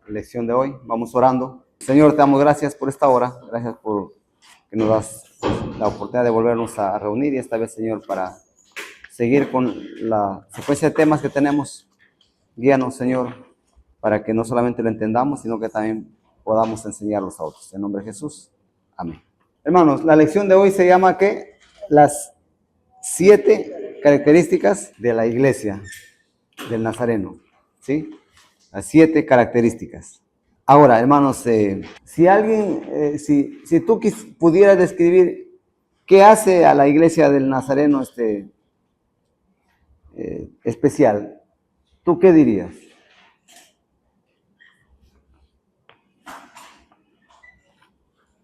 lección de hoy. Vamos orando. Señor, te damos gracias por esta hora. Gracias por que nos das la oportunidad de volvernos a reunir y esta vez, Señor, para seguir con la secuencia de temas que tenemos. Guíanos, Señor, para que no solamente lo entendamos, sino que también podamos enseñarlos a otros. En nombre de Jesús. Amén. Hermanos, la lección de hoy se llama ¿qué? Las 7 características de la iglesia del Nazareno. ¿Sí? Las 7 características. Ahora, hermanos, si alguien, si tú pudieras describir qué hace a la iglesia del Nazareno especial, ¿tú qué dirías?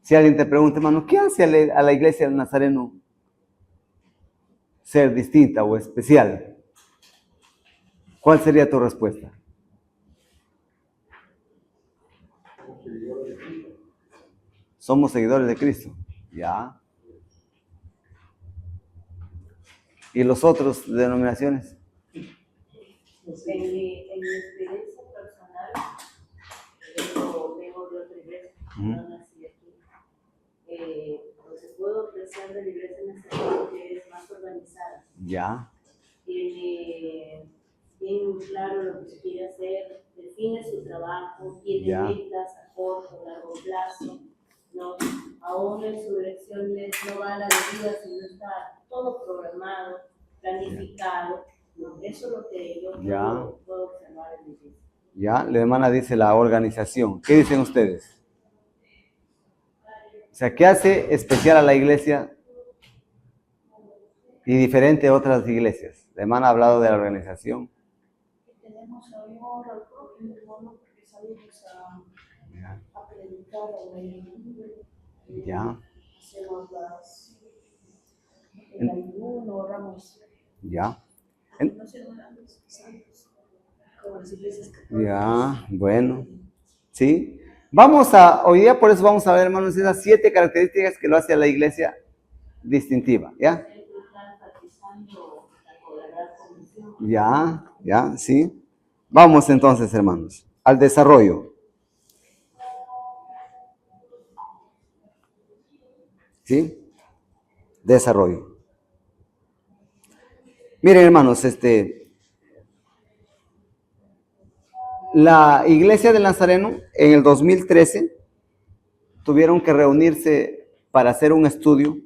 Si alguien te pregunta, hermano, ¿qué hace a la iglesia del Nazareno ser distinta o especial? ¿Cuál sería tu respuesta? Somos seguidores de Cristo. Ya. ¿Y los otros denominaciones? En mi experiencia personal, vengo de otra iglesia, no nací aquí. Lo que puedo apreciar de la iglesia nacional que es más organizada. Ya. Tiene muy claro lo que se quiere hacer, define su trabajo, tiene metas a corto, largo plazo, ¿no? Aún en sus elecciones no va a la medida, sino está todo programado, planificado, ¿no? Eso es lo que yo puedo observar en mi vida. Ya, la hermana dice la organización. ¿Qué dicen ustedes? O sea, ¿qué hace especial a la iglesia y diferente a otras iglesias? La hermana ha hablado de la organización. Tenemos amor al prójimo, hermano, porque salimos a predicar a la iglesia. Ya. Hacemos el ayuno, oramos. Ya. No se oramos santos, como las iglesias católicas. Ya, bueno. Sí. Hoy día por eso vamos a ver, hermanos, esas 7 características que lo hace a la iglesia distintiva. ¿Ya? Ya, sí. Vamos entonces, hermanos, al desarrollo. ¿Sí? Desarrollo. Miren, hermanos, la iglesia del Nazareno en el 2013 tuvieron que reunirse para hacer un estudio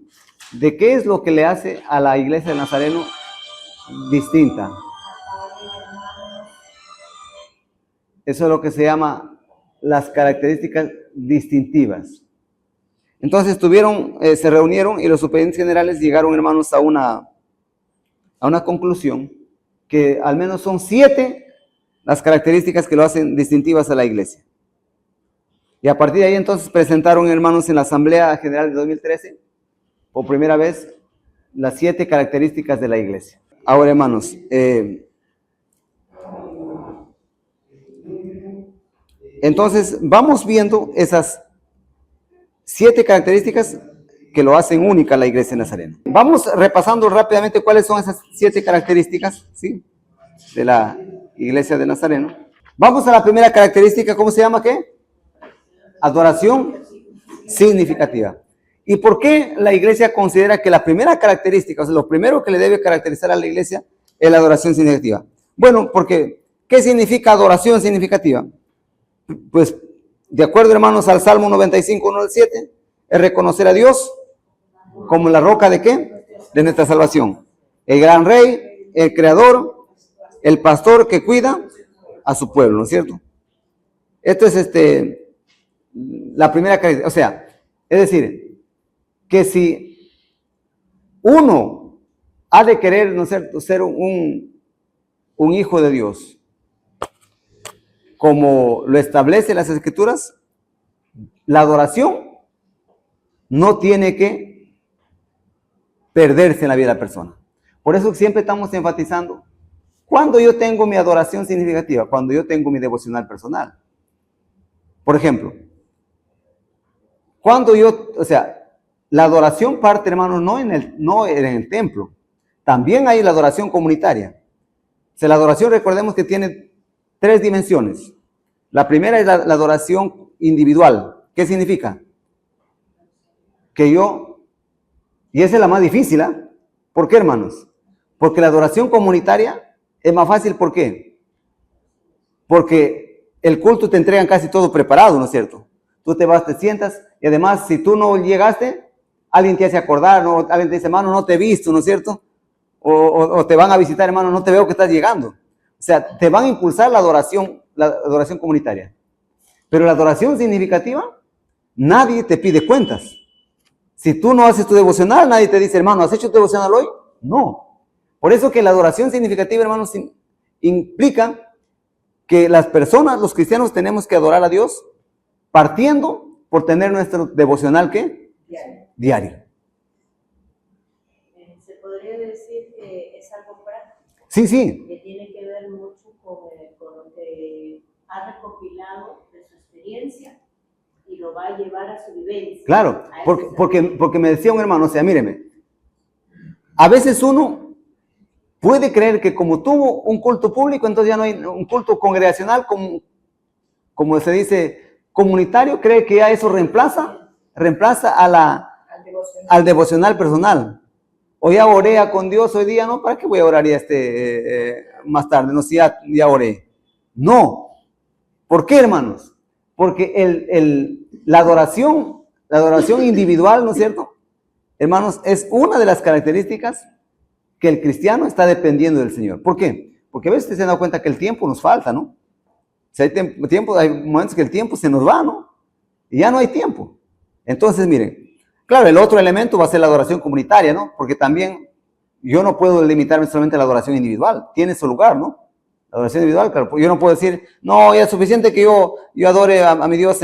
de qué es lo que le hace a la iglesia del Nazareno distinta. Eso es lo que se llama las características distintivas. Entonces se reunieron y los superiores generales llegaron, hermanos, a una conclusión que al menos son 7 las características que lo hacen distintivas a la iglesia. Y a partir de ahí entonces presentaron, hermanos, en la Asamblea General de 2013, por primera vez, las 7 características de la iglesia. Ahora, hermanos, entonces vamos viendo esas 7 características que lo hacen única a la iglesia de Nazareno. Vamos repasando rápidamente cuáles son esas 7 características, ¿sí?, de la iglesia de Nazareno. Vamos a la primera característica, ¿cómo se llama qué? Adoración significativa. ¿Y por qué la iglesia considera que la primera característica, o sea, lo primero que le debe caracterizar a la iglesia es la adoración significativa? Bueno, porque ¿qué significa adoración significativa? Pues, de acuerdo, hermanos, al Salmo 95, 1 al 7, es reconocer a Dios como la roca ¿de qué? De nuestra salvación. El gran rey, el creador, el pastor que cuida a su pueblo, ¿no es cierto? Esto es la primera característica. O sea, es decir, que si uno ha de querer, ¿no es cierto?, ser un hijo de Dios, como lo establece las Escrituras, la adoración no tiene que perderse en la vida de la persona. Por eso siempre estamos enfatizando, cuando yo tengo mi adoración significativa, cuando yo tengo mi devocional personal. Por ejemplo, la adoración parte, hermanos, no en el templo, también hay la adoración comunitaria. O sea, la adoración, recordemos que tiene 3 dimensiones. La primera es la adoración individual. ¿Qué significa? Que yo, y esa es la más difícil, ¿eh? ¿Por qué, hermanos? Porque la adoración comunitaria es más fácil, ¿por qué? Porque el culto te entregan casi todo preparado, ¿no es cierto? Tú te vas, te sientas, y además, si tú no llegaste, alguien te hace acordar, ¿no? Alguien te dice, hermano, no te he visto, ¿no es cierto? O te van a visitar, hermano, no te veo que estás llegando. O sea, te van a impulsar la adoración comunitaria. Pero la adoración significativa, nadie te pide cuentas. Si tú no haces tu devocional, nadie te dice, hermano, ¿has hecho tu devocional hoy? No. Por eso que la adoración significativa, hermanos, implica que las personas, los cristianos, tenemos que adorar a Dios partiendo por tener nuestro devocional, ¿qué? Diario. Se podría decir que es algo práctico. Sí, sí. Que tiene que ver mucho con lo que ha recopilado de su experiencia y lo va a llevar a su vivencia. Claro, porque me decía un hermano, o sea, míreme, a veces uno puede creer que como tuvo un culto público, entonces ya no hay un culto congregacional, como se dice, comunitario, cree que ya eso reemplaza al devocional personal. O ya oré con Dios hoy día, ¿no? ¿Para qué voy a orar ya más tarde? No, si ya oré. No. ¿Por qué, hermanos? Porque la adoración individual, ¿no es cierto? Hermanos, es una de las características que el cristiano está dependiendo del Señor. ¿Por qué? Porque a veces se han dado cuenta que el tiempo nos falta, ¿no? Si hay momentos que el tiempo se nos va, ¿no? Y ya no hay tiempo. Entonces, miren, claro, el otro elemento va a ser la adoración comunitaria, ¿no? Porque también yo no puedo limitarme solamente a la adoración individual. Tiene su lugar, ¿no? La adoración individual, claro. Yo no puedo decir, no, ya es suficiente que yo adore a mi Dios,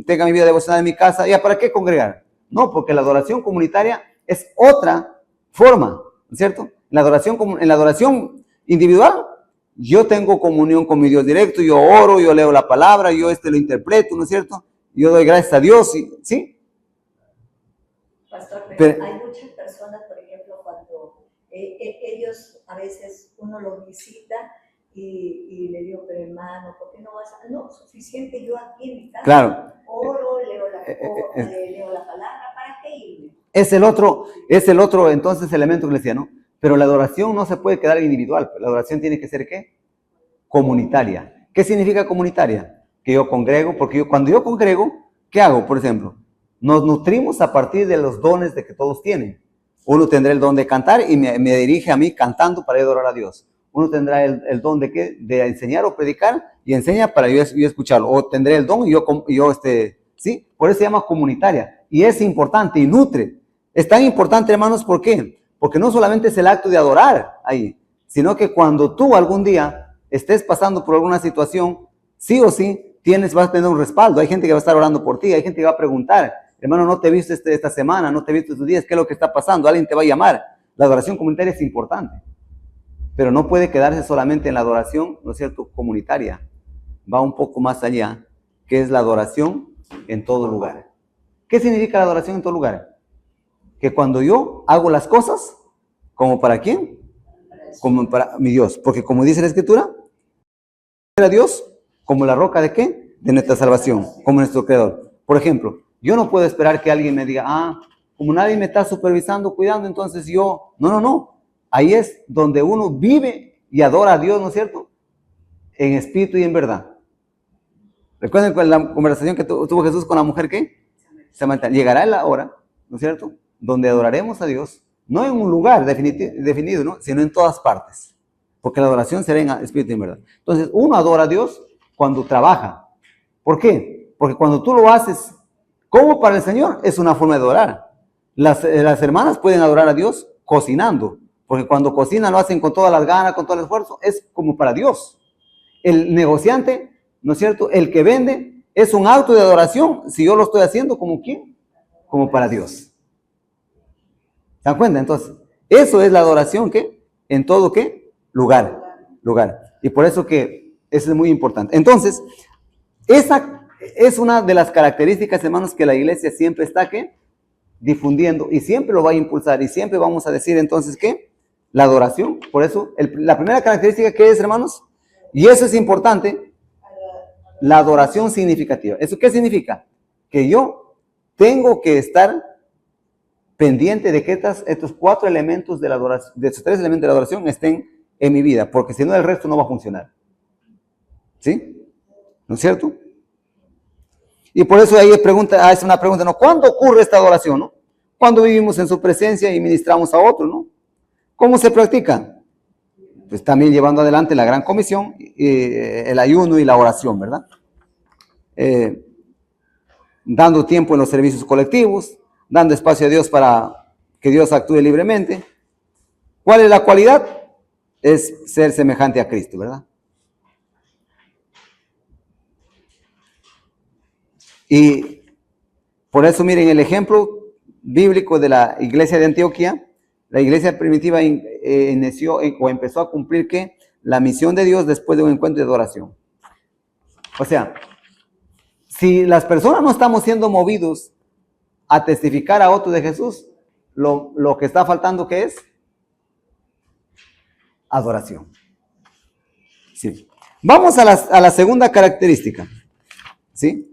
tenga mi vida devocional en mi casa, ¿ya para qué congregar? No, porque la adoración comunitaria es otra forma, ¿no es cierto? En la adoración individual, yo tengo comunión con mi Dios directo, yo oro, yo leo la palabra, yo lo interpreto, ¿no es cierto? Yo doy gracias a Dios, ¿sí? Pastor, Pero hay muchas personas, por ejemplo, cuando ellos a veces uno los visita y le digo, pero hermano, ¿por qué no vas a...? No, suficiente yo aquí en mi casa. Claro. Oro, leo la palabra, ¿para qué irme? Es el otro entonces elemento que le decía, ¿no? Pero la adoración no se puede quedar individual, la adoración tiene que ser ¿qué? Comunitaria. ¿Qué significa comunitaria? Que yo congrego, porque cuando yo congrego, ¿qué hago? Por ejemplo, nos nutrimos a partir de los dones de que todos tienen. Uno tendrá el don de cantar y me dirige a mí cantando para adorar a Dios. Uno tendrá el don de ¿qué? De enseñar o predicar y enseña para yo escucharlo. O tendré el don y yo ¿sí? Por eso se llama comunitaria. Y es importante y nutre. Es tan importante, hermanos, ¿por qué? Porque no solamente es el acto de adorar ahí, sino que cuando tú algún día estés pasando por alguna situación, sí o sí, vas a tener un respaldo. Hay gente que va a estar orando por ti, hay gente que va a preguntar, hermano, no te he visto esta semana, no te he visto estos días, ¿qué es lo que está pasando? Alguien te va a llamar. La adoración comunitaria es importante, pero no puede quedarse solamente en la adoración, ¿no es cierto?, comunitaria. Va un poco más allá, que es la adoración en todo lugar. ¿Qué significa la adoración en todo lugar? Que cuando yo hago las cosas, ¿como para quién? Como para mi Dios. Porque como dice la Escritura, a Dios como la roca de ¿qué? De nuestra salvación, como nuestro Creador. Por ejemplo, yo no puedo esperar que alguien me diga, como nadie me está supervisando, cuidando, entonces yo... No. Ahí es donde uno vive y adora a Dios, ¿no es cierto? En espíritu y en verdad. ¿Recuerden la conversación que tuvo Jesús con la mujer que? Llegará la hora, ¿no es cierto?, donde adoraremos a Dios, no en un lugar definido, ¿no?, sino en todas partes. Porque la adoración será en espíritu y en verdad. Entonces, uno adora a Dios cuando trabaja. ¿Por qué? Porque cuando tú lo haces como para el Señor, es una forma de adorar. Las hermanas pueden adorar a Dios cocinando. Porque cuando cocinan lo hacen con todas las ganas, con todo el esfuerzo, es como para Dios. El negociante, ¿no es cierto?, el que vende, es un acto de adoración, si yo lo estoy haciendo como ¿quién? Como para Dios. ¿Se dan cuenta? Entonces, eso es la adoración, ¿qué? En todo, ¿qué? Lugar. Y por eso que eso es muy importante. Entonces, esa es una de las características, hermanos, que la iglesia siempre está, ¿qué? Difundiendo y siempre lo va a impulsar y siempre vamos a decir entonces, ¿qué? La adoración. Por eso, la primera característica que es, hermanos, y eso es importante, la adoración significativa. ¿Eso qué significa? Que yo tengo que estar pendiente de que estos cuatro elementos de la adoración, de estos tres elementos de la adoración estén en mi vida, porque si no el resto no va a funcionar. ¿Sí? ¿No es cierto? Y por eso ahí es una pregunta, ¿no? ¿Cuándo ocurre esta adoración, no? Cuando vivimos en su presencia y ministramos a otros, ¿no? ¿Cómo se practica? Pues también llevando adelante la gran comisión, el ayuno y la oración, ¿verdad? Dando tiempo en los servicios colectivos, dando espacio a Dios para que Dios actúe libremente. ¿Cuál es la cualidad? Es ser semejante a Cristo, ¿verdad? Y por eso miren el ejemplo bíblico de la iglesia de Antioquía. La iglesia primitiva inició o empezó a cumplir ¿qué? La misión de Dios después de un encuentro de adoración. O sea, si las personas no estamos siendo movidos a testificar a otros de Jesús, lo que está faltando, ¿qué es? Adoración. Sí. Vamos a la segunda característica. ¿Sí?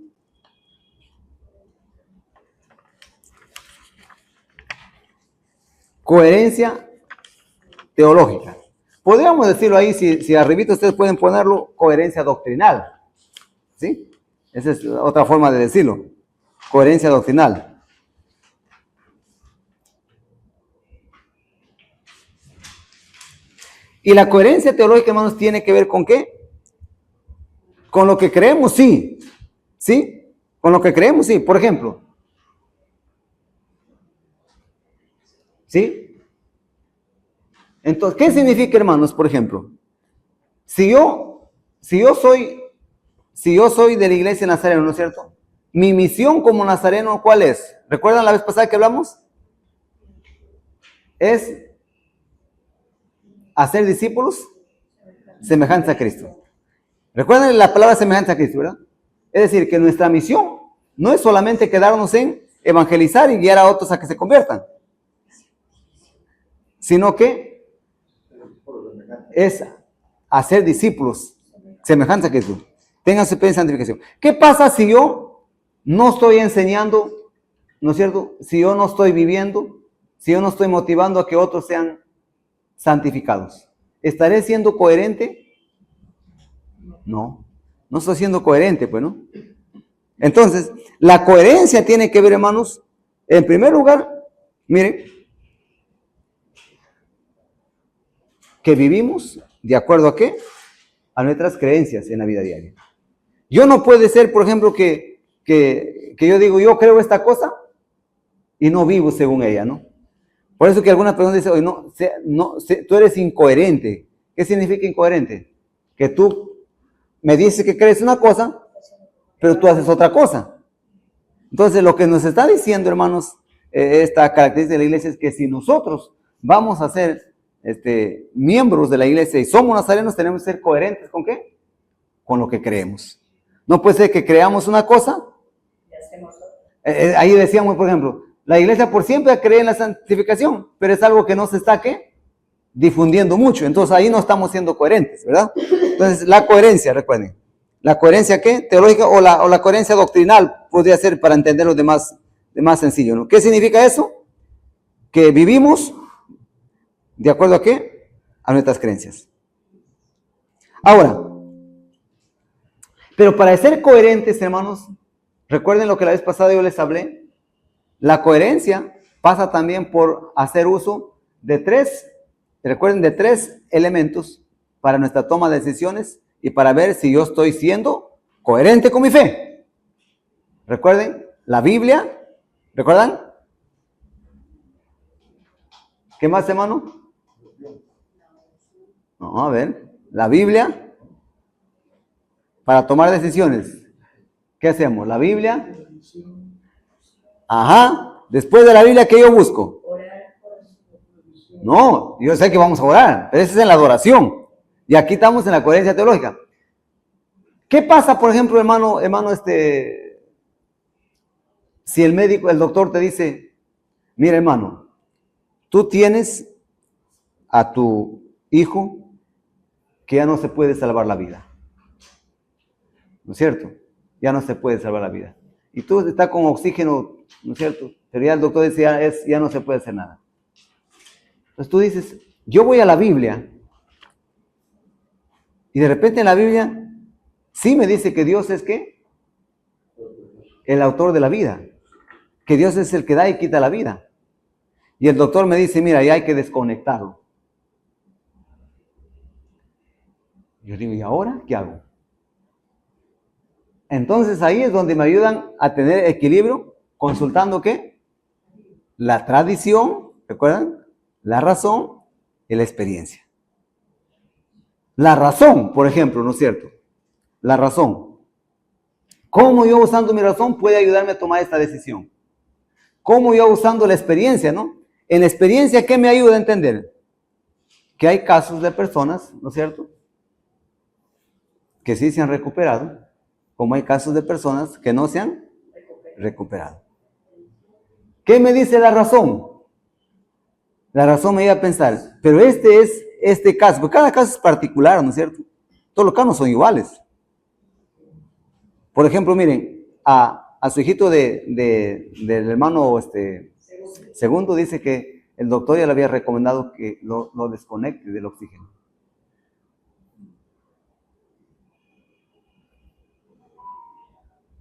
Coherencia teológica. Podríamos decirlo ahí, si arribita ustedes pueden ponerlo, coherencia doctrinal. ¿Sí? Esa es otra forma de decirlo. Coherencia doctrinal. Y la coherencia teológica, hermanos, tiene que ver con ¿qué? Con lo que creemos, sí. ¿Sí? Con lo que creemos, sí. Por ejemplo. ¿Sí? Entonces, ¿qué significa, hermanos? Por ejemplo, si yo soy de la iglesia nazareno, ¿no es cierto? Mi misión como nazareno, ¿cuál es? ¿Recuerdan la vez pasada que hablamos? Es hacer discípulos semejantes a Cristo. Recuerden la palabra semejante a Cristo, ¿verdad? Es decir, que nuestra misión no es solamente quedarnos en evangelizar y guiar a otros a que se conviertan, sino que es hacer discípulos semejantes a Cristo. Tengan su plena santificación. ¿Qué pasa si yo no estoy enseñando, ¿no es cierto? Si yo no estoy viviendo, si yo no estoy motivando a que otros sean santificados. ¿Estaré siendo coherente? No, no estoy siendo coherente, pues, ¿no? Entonces, la coherencia tiene que ver, hermanos, en primer lugar, miren, que vivimos de acuerdo a qué? A nuestras creencias en la vida diaria. Yo no puede ser, por ejemplo, que yo digo, yo creo esta cosa y no vivo según ella, ¿no? Por eso que algunas personas dicen, oye, tú eres incoherente. ¿Qué significa incoherente? Que tú me dices que crees una cosa, pero tú haces otra cosa. Entonces, lo que nos está diciendo, hermanos, esta característica de la iglesia es que si nosotros vamos a ser miembros de la iglesia y somos nazarenos, tenemos que ser coherentes ¿con qué? Con lo que creemos. No puede ser que creamos una cosa. Ahí decíamos, por ejemplo, la iglesia por siempre cree en la santificación, pero es algo que no se está ¿qué? Difundiendo mucho. Entonces ahí no estamos siendo coherentes, ¿verdad? Entonces la coherencia, recuerden. ¿La coherencia qué? Teológica o la coherencia doctrinal podría ser para entenderlo de más sencillo, ¿no? ¿Qué significa eso? Que vivimos ¿de acuerdo a qué? A nuestras creencias. Ahora, pero para ser coherentes, hermanos, recuerden lo que la vez pasada yo les hablé. La coherencia pasa también por hacer uso de tres elementos para nuestra toma de decisiones y para ver si yo estoy siendo coherente con mi fe. Recuerden, la Biblia, ¿recuerdan? ¿Qué más, hermano? No, a ver, la Biblia para tomar decisiones. ¿Qué hacemos? La Biblia. Ajá. Después de la Biblia, ¿qué yo busco? No, yo sé que vamos a orar, pero eso es en la adoración. Y aquí estamos en la coherencia teológica. ¿Qué pasa, por ejemplo, hermano, si el doctor te dice, mira, hermano, tú tienes a tu hijo que ya no se puede salvar la vida. ¿no es cierto? Ya no se puede salvar la vida. Y tú estás con oxígeno, ¿no es cierto? Pero ya el doctor dice, ya no se puede hacer nada. Entonces tú dices, yo voy a la Biblia, y de repente en la Biblia sí me dice que Dios es ¿qué? El autor de la vida. Que Dios es el que da y quita la vida. Y el doctor me dice, mira, ya hay que desconectarlo. Yo digo, ¿y ahora qué hago? Entonces ahí es donde me ayudan a tener equilibrio, consultando ¿qué? La tradición, ¿recuerdan? La razón y la experiencia. La razón, por ejemplo, ¿no es cierto? La razón. ¿Cómo yo usando mi razón puede ayudarme a tomar esta decisión? ¿Cómo yo usando la experiencia, no? En la experiencia, ¿qué me ayuda a entender? Que hay casos de personas, ¿no es cierto? Que sí se han recuperado, como hay casos de personas que no se han recuperado. ¿Qué me dice la razón? La razón me iba a pensar, pero este caso, porque cada caso es particular, ¿no es cierto? Todos los casos no son iguales. Por ejemplo, miren, a su hijito del hermano segundo dice que el doctor ya le había recomendado que lo desconecte del oxígeno.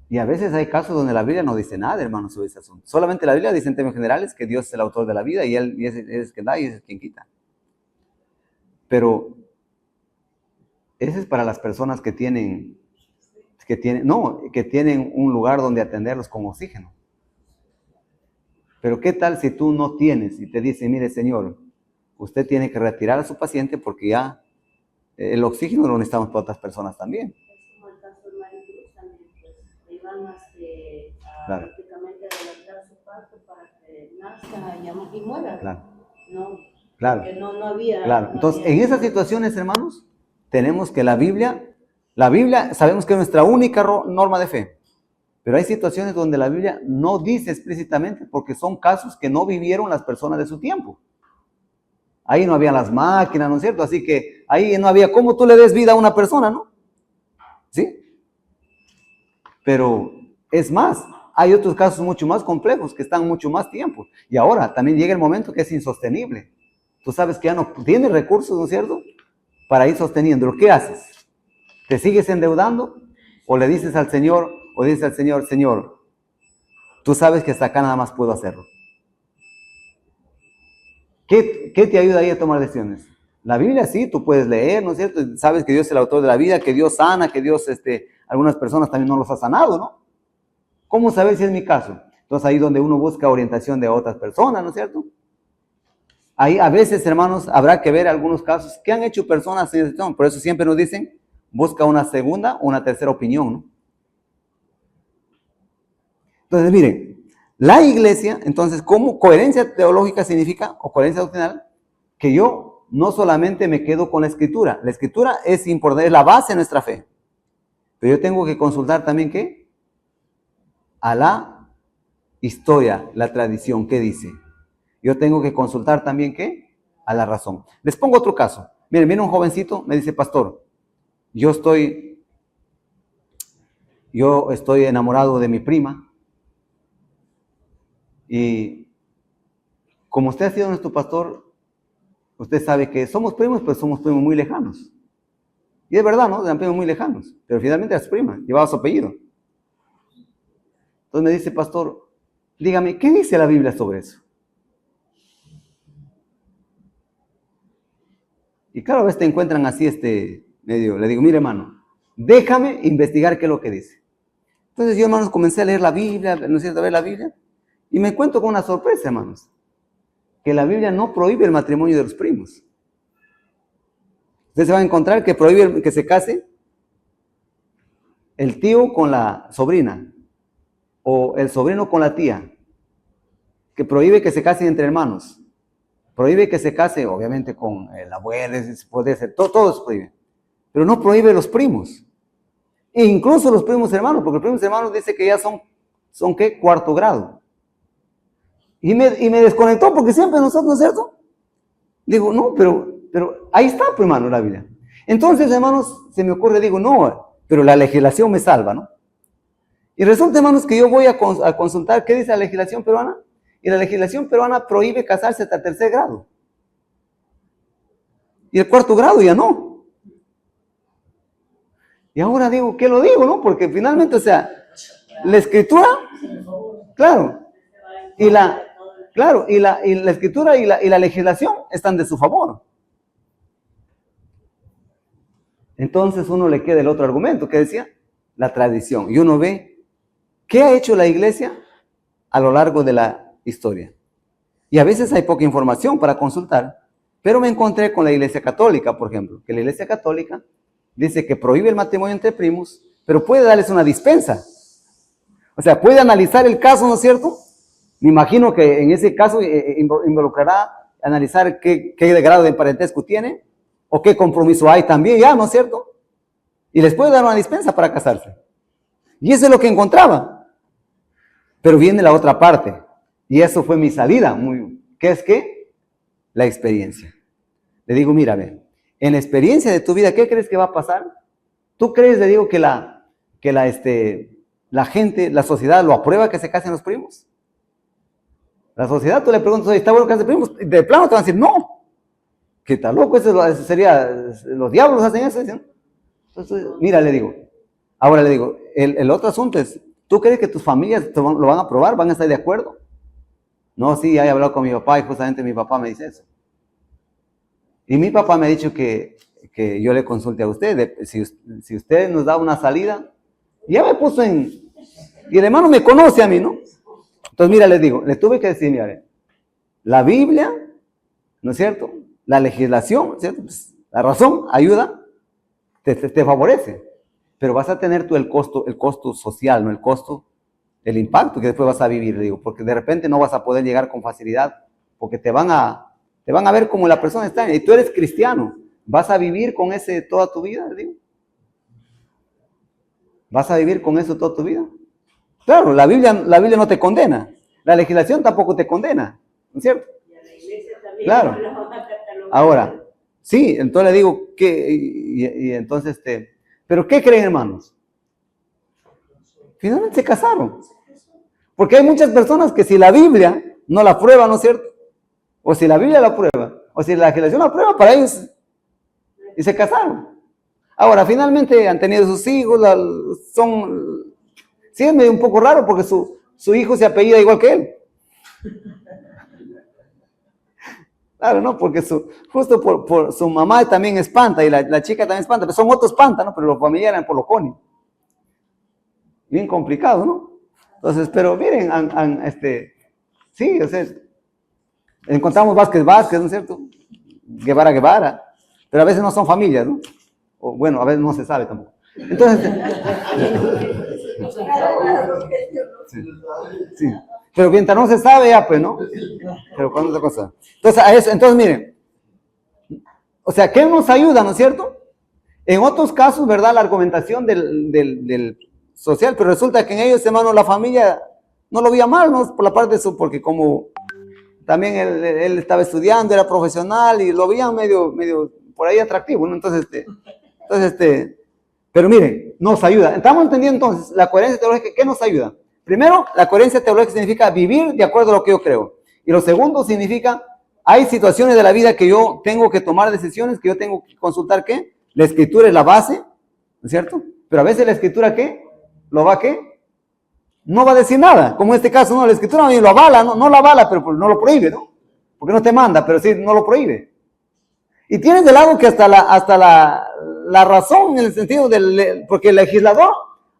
Y a veces hay casos donde la Biblia no dice nada, hermanos, sobre ese asunto. Solamente la Biblia dice en términos generales que Dios es el autor de la vida y Él es el que da y es quien quita. Pero ese es para las personas que tienen un lugar donde atenderlos con oxígeno. Pero ¿qué tal si tú no tienes y te dice, mire señor, usted tiene que retirar a su paciente porque ya el oxígeno lo necesitamos para otras personas también? Es como el caso de Maricruz también, pues, iban a claro. prácticamente adelantar su parto para que nazca y muera. Claro. No, claro. porque no había... Claro. No entonces, había... en esas situaciones, hermanos, tenemos que la Biblia sabemos que es nuestra única norma de fe, pero hay situaciones donde la Biblia no dice explícitamente porque son casos que no vivieron las personas de su tiempo. Ahí no había las máquinas, ¿no es cierto? Así que ahí no había cómo tú le des vida a una persona, ¿no? ¿Sí? Pero es más, hay otros casos mucho más complejos que están mucho más tiempo. Y ahora también llega el momento que es insostenible. Tú sabes que ya no tienes recursos, ¿no es cierto? Para ir sosteniéndolo. ¿Qué haces? ¿Te sigues endeudando? ¿O le dices al Señor, o dices al Señor, Señor, tú sabes que hasta acá nada más puedo hacerlo? ¿Qué te ayuda ahí a tomar decisiones? La Biblia sí, tú puedes leer, ¿no es cierto? Sabes que Dios es el autor de la vida, que Dios sana, que Dios, algunas personas también no los ha sanado, ¿no? ¿Cómo saber si es mi caso? Entonces ahí donde uno busca orientación de otras personas, ¿no es cierto? Ahí a veces, hermanos, habrá que ver algunos casos que han hecho personas en situación. Por eso siempre nos dicen, busca una segunda o una tercera opinión, ¿no? Entonces, miren, la iglesia, entonces, como coherencia teológica significa, o coherencia doctrinal, que yo no solamente me quedo con la escritura. La escritura es importante, es la base de nuestra fe. Pero yo tengo que consultar también, ¿qué? A la historia, la tradición, ¿qué dice? Yo tengo que consultar también, ¿qué? A la razón. Les pongo otro caso. Miren, viene un jovencito, me dice, pastor, yo estoy enamorado de mi prima. Y como usted ha sido nuestro pastor, usted sabe que somos primos, pero somos primos muy lejanos. Y es verdad, ¿no? Eran primos muy lejanos. Pero finalmente era su prima, llevaba su apellido. Entonces me dice, pastor, dígame, ¿qué dice la Biblia sobre eso? Y claro, a veces te encuentran así medio. Le digo, mire hermano, déjame investigar qué es lo que dice. Entonces yo, hermanos, comencé a leer la Biblia, ¿no es cierto? A ver la Biblia. Y me encuentro con una sorpresa, hermanos. Que la Biblia no prohíbe el matrimonio de los primos. Usted se va a encontrar que prohíbe que se case el tío con la sobrina. O el sobrino con la tía. Que prohíbe que se casen entre hermanos. Prohíbe que se case, obviamente, con el abuelo, puede ser, todo se prohíbe. Pero no prohíbe los primos. E incluso los primos hermanos, porque los primos hermanos dice que ya son ¿qué? Cuarto grado. Y me desconectó porque siempre nosotros, ¿no es cierto? Digo, no, pero ahí está, pues, hermano, la Biblia. Entonces, hermanos, se me ocurre, digo, no, pero la legislación me salva, ¿no? Y resulta, hermanos, que yo voy a consultar qué dice la legislación peruana, y la legislación peruana prohíbe casarse hasta el 3er grado. Y el 4º grado ya no. Y ahora digo, ¿qué lo digo, no? Porque finalmente, o sea, la escritura, claro, y la escritura y la legislación están de su favor. Entonces uno le queda el otro argumento que decía, la tradición. Y uno ve, ¿qué ha hecho la iglesia a lo largo de la historia? Y a veces hay poca información para consultar, pero me encontré con la iglesia católica, por ejemplo, que la iglesia católica dice que prohíbe el matrimonio entre primos, pero puede darles una dispensa. O sea, puede analizar el caso, ¿no es cierto? Me imagino que en ese caso involucrará analizar qué grado de parentesco tiene, o qué compromiso hay también, ya, ¿no es cierto? Y les puede dar una dispensa para casarse. Y eso es lo que encontraba. Pero viene la otra parte, y eso fue mi salida, ¿qué es qué? La experiencia. Le digo, mira, ve, en la experiencia de tu vida, ¿qué crees que va a pasar? ¿Tú crees, le digo, que la gente, la sociedad lo aprueba que se casen los primos? La sociedad, tú le preguntas, ¿está bueno casarse primos? De plano te van a decir, no. ¿Qué tal loco? Eso sería, los diablos hacen eso. ¿Sí? Entonces, mira, le digo, ahora le digo, el otro asunto es, ¿tú crees que tus familias lo van a aprobar? ¿Van a estar de acuerdo? No, sí, ya he hablado con mi papá y justamente mi papá me dice eso. Y mi papá me ha dicho que yo le consulte a usted, si usted nos da una salida, ya me puso y el hermano me conoce a mí, ¿no? Entonces, mira, les digo, le tuve que decir, mira, la Biblia, ¿no es cierto? La legislación, ¿cierto? Pues, la razón ayuda, te favorece, pero vas a tener tú el costo social, ¿no? El costo, el impacto que después vas a vivir, digo, porque de repente no vas a poder llegar con facilidad, porque te van a ver como la persona extraña, y tú eres cristiano, ¿vas a vivir con ese toda tu vida, digo? ¿Vas a vivir con eso toda tu vida? Claro, la Biblia no te condena, la legislación tampoco te condena, ¿no es cierto? Y a la iglesia también. Claro. Ahora, sí, entonces le digo, y entonces, ¿pero qué creen, hermanos? Finalmente se casaron. Porque hay muchas personas que si la Biblia no la prueba, ¿no es cierto? O si la Biblia la prueba, o si la legislación la prueba, para ellos, y se casaron. Ahora, finalmente han tenido sus hijos, sí es medio un poco raro porque su hijo se apellida igual que él. Claro, ¿no? Porque justo por su mamá también espanta y la chica también espanta, pero son otros espanta, ¿no? Pero los familiares eran por lo coni. Bien complicado, ¿no? Entonces, pero miren, sí, o sea, encontramos Vázquez, ¿no es cierto? Guevara, pero a veces no son familias, ¿no? O bueno, a veces no se sabe tampoco. Entonces, sí. Pero mientras no se sabe, ya pues, ¿no? Pero con otra cosa. Entonces, miren, o sea, ¿qué nos ayuda, no es cierto? En otros casos, ¿verdad? La argumentación del social, pero resulta que en ellos, hermano, la familia no lo veía mal, ¿no? Por la parte de porque como también él estaba estudiando, era profesional y lo veían medio por ahí atractivo, ¿no? Entonces, pero miren, nos ayuda. Estamos entendiendo entonces la coherencia teológica, ¿qué nos ayuda? Primero, la coherencia teológica significa vivir de acuerdo a lo que yo creo. Y lo segundo significa, hay situaciones de la vida que yo tengo que tomar decisiones, que yo tengo que consultar, ¿qué? La escritura es la base, ¿no es cierto? Pero a veces la escritura, ¿qué? ¿Lo va qué? No va a decir nada. Como en este caso, no, la escritura lo avala, no lo avala, pero no lo prohíbe, ¿no? Porque no te manda, pero sí no lo prohíbe. Y tienes de lado que hasta la razón en el sentido porque el legislador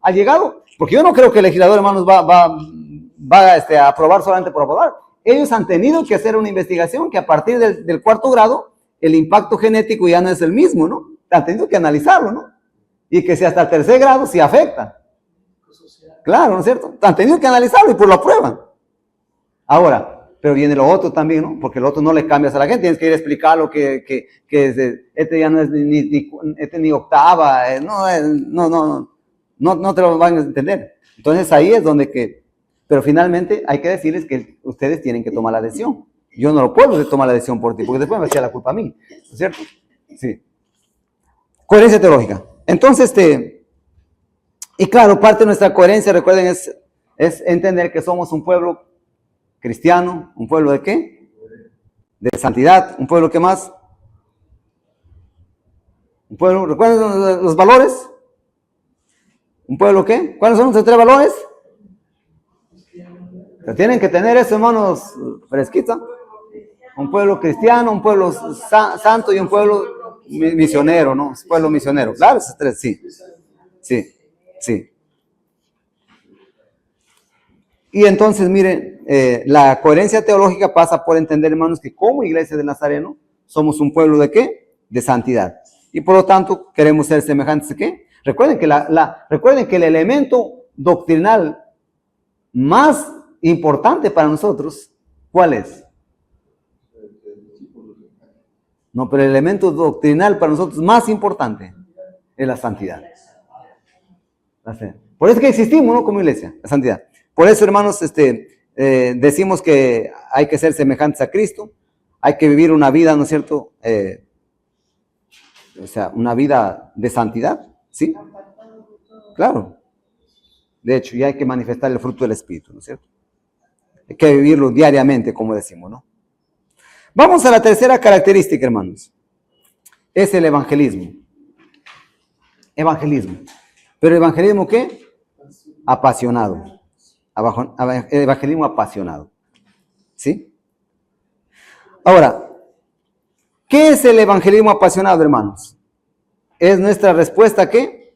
ha llegado, porque yo no creo que el legislador, hermanos, va a aprobar solamente por aprobar. Ellos han tenido que hacer una investigación que a partir del 4º grado, el impacto genético ya no es el mismo, ¿no? Han tenido que analizarlo, ¿no? Y que si hasta el 3er grado sí afecta. Claro, ¿no es cierto? Han tenido que analizarlo y pues lo aprueban. Ahora, pero viene lo otro también, ¿no? Porque lo otro no le cambias a la gente, tienes que ir a explicarlo que ya no es ni octava, no te lo van a entender. Entonces ahí es donde pero finalmente hay que decirles que ustedes tienen que tomar la decisión. Yo no lo puedo tomar la decisión por ti, porque después me hacía la culpa a mí, ¿no es cierto? Sí. Coherencia teológica. Entonces, Y claro, parte de nuestra coherencia, recuerden, es entender que somos un pueblo cristiano, un pueblo ¿de qué? De santidad, un pueblo ¿qué más? Un pueblo, ¿recuerdan los valores? ¿Un pueblo qué? ¿Cuáles son los 3 valores? Que tienen que tener eso, hermanos, fresquita. Un pueblo cristiano, un pueblo santo y un pueblo misionero, ¿no? Un pueblo misionero. Claro, esos 3, sí. Sí, sí. Y entonces, miren, la coherencia teológica pasa por entender, hermanos, que como iglesia del Nazareno somos un pueblo ¿de qué? De santidad. Y por lo tanto, queremos ser semejantes ¿a qué? Recuerden que el elemento doctrinal más importante para nosotros, ¿cuál es? No, pero el elemento doctrinal para nosotros más importante es la santidad. Por eso es que existimos, ¿no? Como iglesia, la santidad. Por eso, hermanos, decimos que hay que ser semejantes a Cristo, hay que vivir una vida, ¿no es cierto? O sea, una vida de santidad, ¿sí? Claro. De hecho, ya hay que manifestar el fruto del Espíritu, ¿no es cierto? Hay que vivirlo diariamente, como decimos, ¿no? Vamos a la tercera característica, hermanos. Es el evangelismo. Evangelismo. ¿Pero evangelismo qué? Apasionado. Evangelismo apasionado. ¿Sí? Ahora, ¿qué es el evangelismo apasionado, hermanos? Es nuestra respuesta ¿a qué?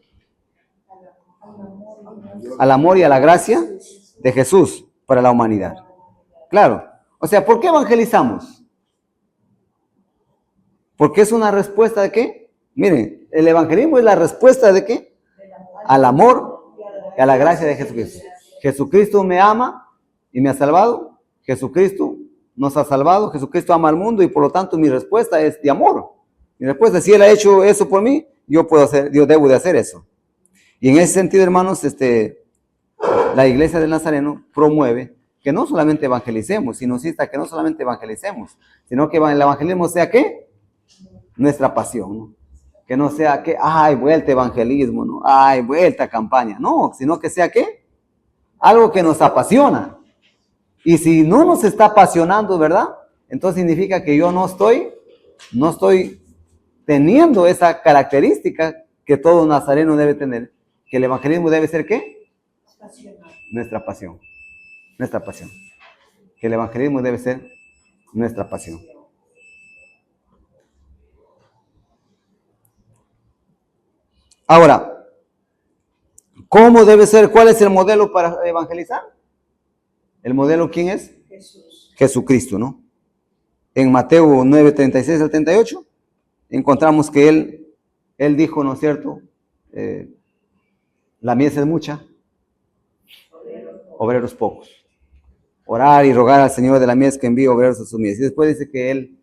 Al amor y a la gracia de Jesús para la humanidad. Claro. O sea, ¿por qué evangelizamos? Porque es una respuesta de qué? Miren, el evangelismo es la respuesta de qué? Al amor y a la gracia de Jesucristo. Jesucristo me ama y me ha salvado. Jesucristo nos ha salvado. Jesucristo ama al mundo y por lo tanto mi respuesta es de amor. Mi respuesta es, si Él ha hecho eso por mí, yo debo de hacer eso. Y en ese sentido, hermanos, la iglesia del Nazareno promueve que no solamente evangelicemos, sino que no solamente evangelicemos, sino que el evangelismo sea ¿qué? Nuestra pasión, ¿no? Que no sea que, ay, vuelta evangelismo, ¿no? Ay, vuelta campaña, no, sino que sea ¿qué? Algo que nos apasiona. Y si no nos está apasionando, ¿verdad? Entonces significa que yo no estoy teniendo esa característica que todo nazareno debe tener, que el evangelismo debe ser ¿qué? Nuestra pasión. Nuestra pasión. Que el evangelismo debe ser nuestra pasión. Ahora, ¿cómo debe ser? ¿Cuál es el modelo para evangelizar? ¿El modelo quién es? Jesús. Jesucristo, ¿no? En Mateo 9, 36 al 38, encontramos que él dijo, ¿no es cierto? La mies es mucha, obreros pocos. Orar y rogar al Señor de la mies que envíe obreros a su mies. Y después dice que él